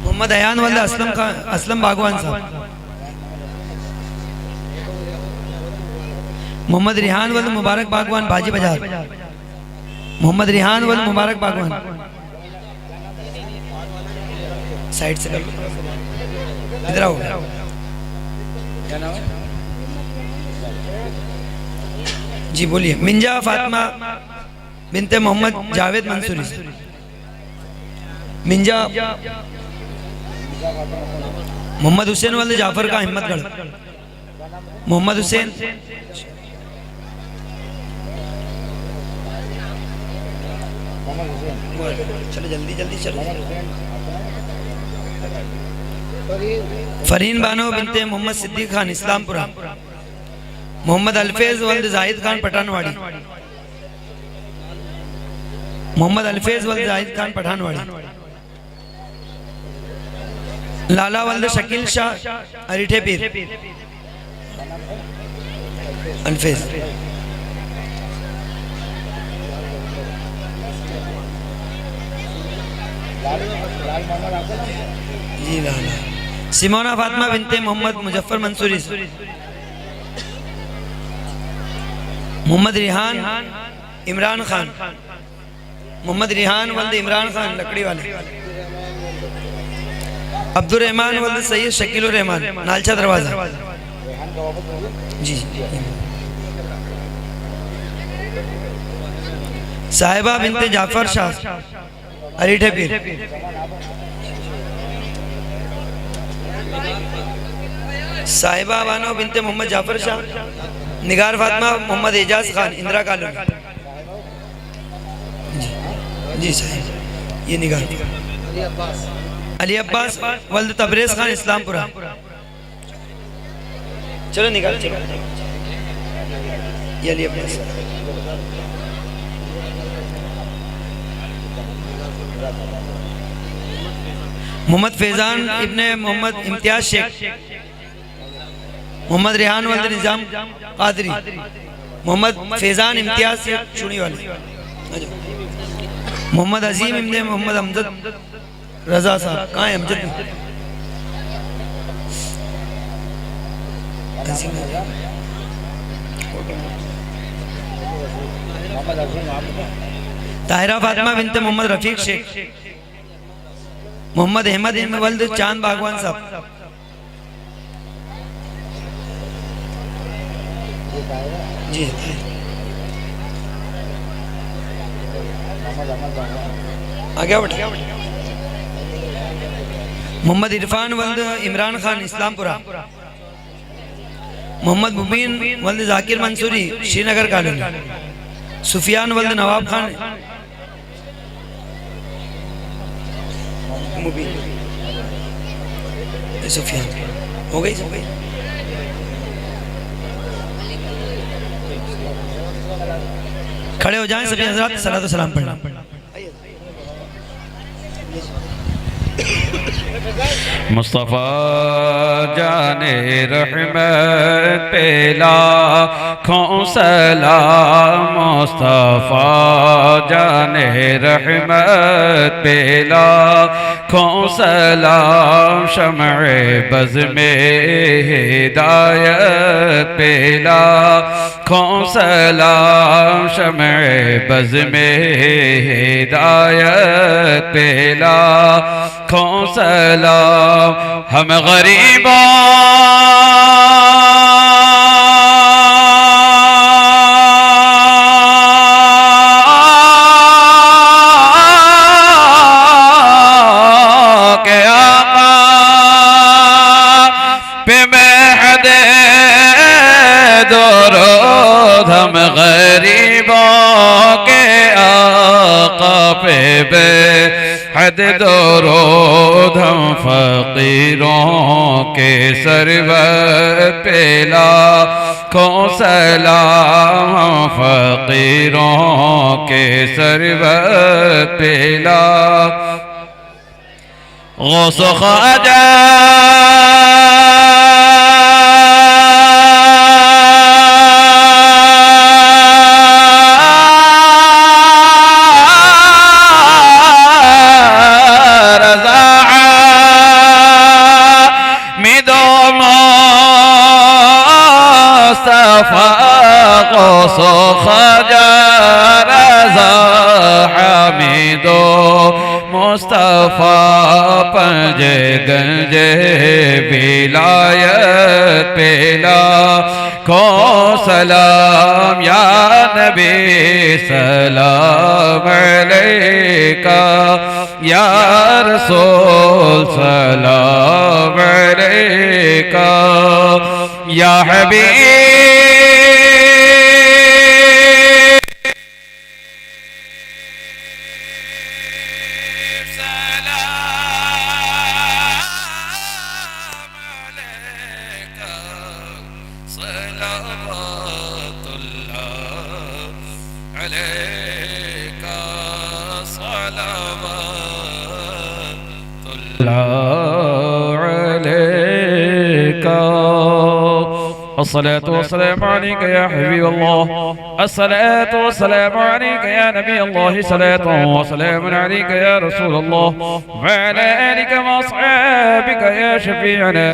मोहम्मद अयान वल्द असलम खान, असलम बागवान साहब। मोहम्मद रिहान वल्द मुबारक बागवान बाजी बाजार। मोहम्मद रिहान वल्द मुबारक बागवान। साइड से कर लो, इधर आओ। जी बोलिए। मिंजा फातिमा बिनते मोहम्मद जावेद मंसूरी। मिंजा मोहम्मद हुसैन वल्द जाफर का हिम्मतगढ़। मोहम्मद हुसैन चलो जल्दी जल्दी चलो। फरीन बानो बिनते मोहम्मद सिद्दीक खान इस्लामपुरा। मोहम्मद अल्फेज वल्द जाहिद खान पठानवाड़ी। मोहम्मद अल्फेज वल्द जाहिद खान पठानवाड़ी। लाला वल्द शकील शाह हरीठे पीर। अल्फेज जी लाला। सिमोना फातिमा बिनते मोहम्मद मुजफ्फर मंसूरी। मोहम्मद रिहान इमरान खान। मोहम्मद रिहान वल्द इमरान खान लकड़ी वाले। अब्दुल रहमान वल्द सैयद शकील रहमान नालचा दरवाजा। जी साहिबा बिनते जाफर शाह हरीठे पीर। साहिबा बानो बिनते मोहम्मद जाफर शाह। निगार फातिमा मोहम्मद एजाज खान इंदिरा कॉलोनी। जी साहिब ये निगार। अली अब्बास वल्द तबरेज खान इस्लामपुरा। चलो निकाल चलो। ये अली अब्बास। मोहम्मद फैजान इब्ने मोहम्मद इम्तियाज शेख। मोहम्मद रेहान वल्द निजाम कादरी। मोहम्मद फैजान इम्तियाज शेख चुनी वाले। मोहम्मद अजीम इब्ने मोहम्मद अमजद रजा साहब। कहाँ है अमजद? ताहिरा फातिमा बिनते मोहम्मद रफीक शेख। मोहम्मद अहमद इब्न वल्द चांद बागवान साहब। जी आगे बढ़। मोहम्मद इरफान वल्द इमरान खान इस्लामपुरा। मोहम्मद मुबीन वल्द जाकिर मंसूरी श्रीनगर कॉलोनी, सुफियान वल्द नवाब खान मुबीन सुफियान हो गई खड़े हो जाएं सभी हजरात, सलातो सलाम पढ़ना। मुस्तफ़ा जाने रहमत पे लाखों सलाम, मुस्तफ़ा जाने रहमत पे लाखों सलाम, शमए बज़ में हिदायत पे लाखों सलाम, शमए बज़ में हिदायत पे लाखों सलाम। हम गरीबों के आका पे महदे दरूद, हम गरीबों के आका पे बेहद दरूद, हम फकीरों के सरवत पे लाखों सलाम, हम फकीरों के सरवत पे गौस ख्वाजा गौस ख्वाजा रज़ा हमीदो मुस्तफ़ा, पंजे गंजे विलायत पे लाखों सलाम, या नबी सलाम अलैका, या रसूल सलाम अलैका, या हबीब अस्सलातु वस्सलामु अलैका या हबीब अल्लाह, अस्सलातु वस्सलामु अलैका या नबी अल्लाह, अस्सलातु वस्सलामु अलैका या रसूल अल्लाह, व अला आलिका व अस्हाबिका या शफीअना।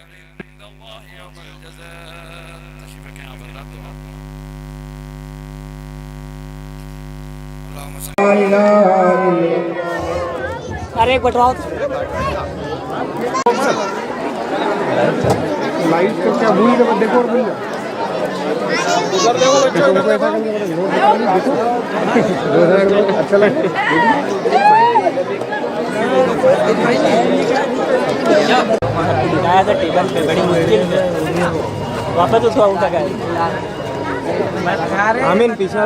अरे एक बटवाओ लाइट को क्या भूल गए, देखो और भूल उधर देखो बच्चों, ऐसा करके देखो अच्छा लगे। था टेबल पे बड़ी मुश्किल से वापस उसको उठा गया। आमीन पीछे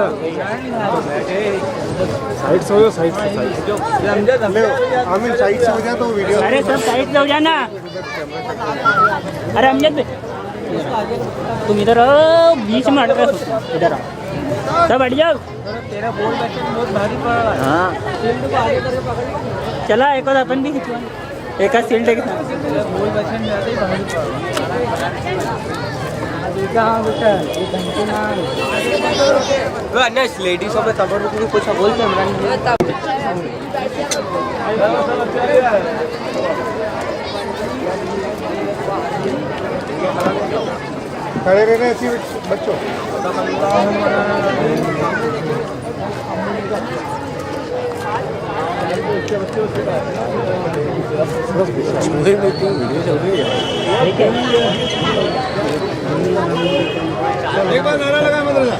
साइड से हो जाओ, साइड से आमीन साइड से हो जाए तो वीडियो। अरे सब साइड से हो जाना। अरे अमजद तुम इधर आओ, बीच में अटका, इधर आओ, सब हट जाओ। तेरा बॉल बहुत भारी पड़ रहा है। हाँ चला एक बार अपन भी खिंचवा, एक आध सील्ड के साथ बॉल बचन जाते ही भारी पड़ रहा है। लेडीज तबर कुछ बोलते हैं खड़े रहने ऐसी बच्चों। एक बार नारा लगा मदरसा।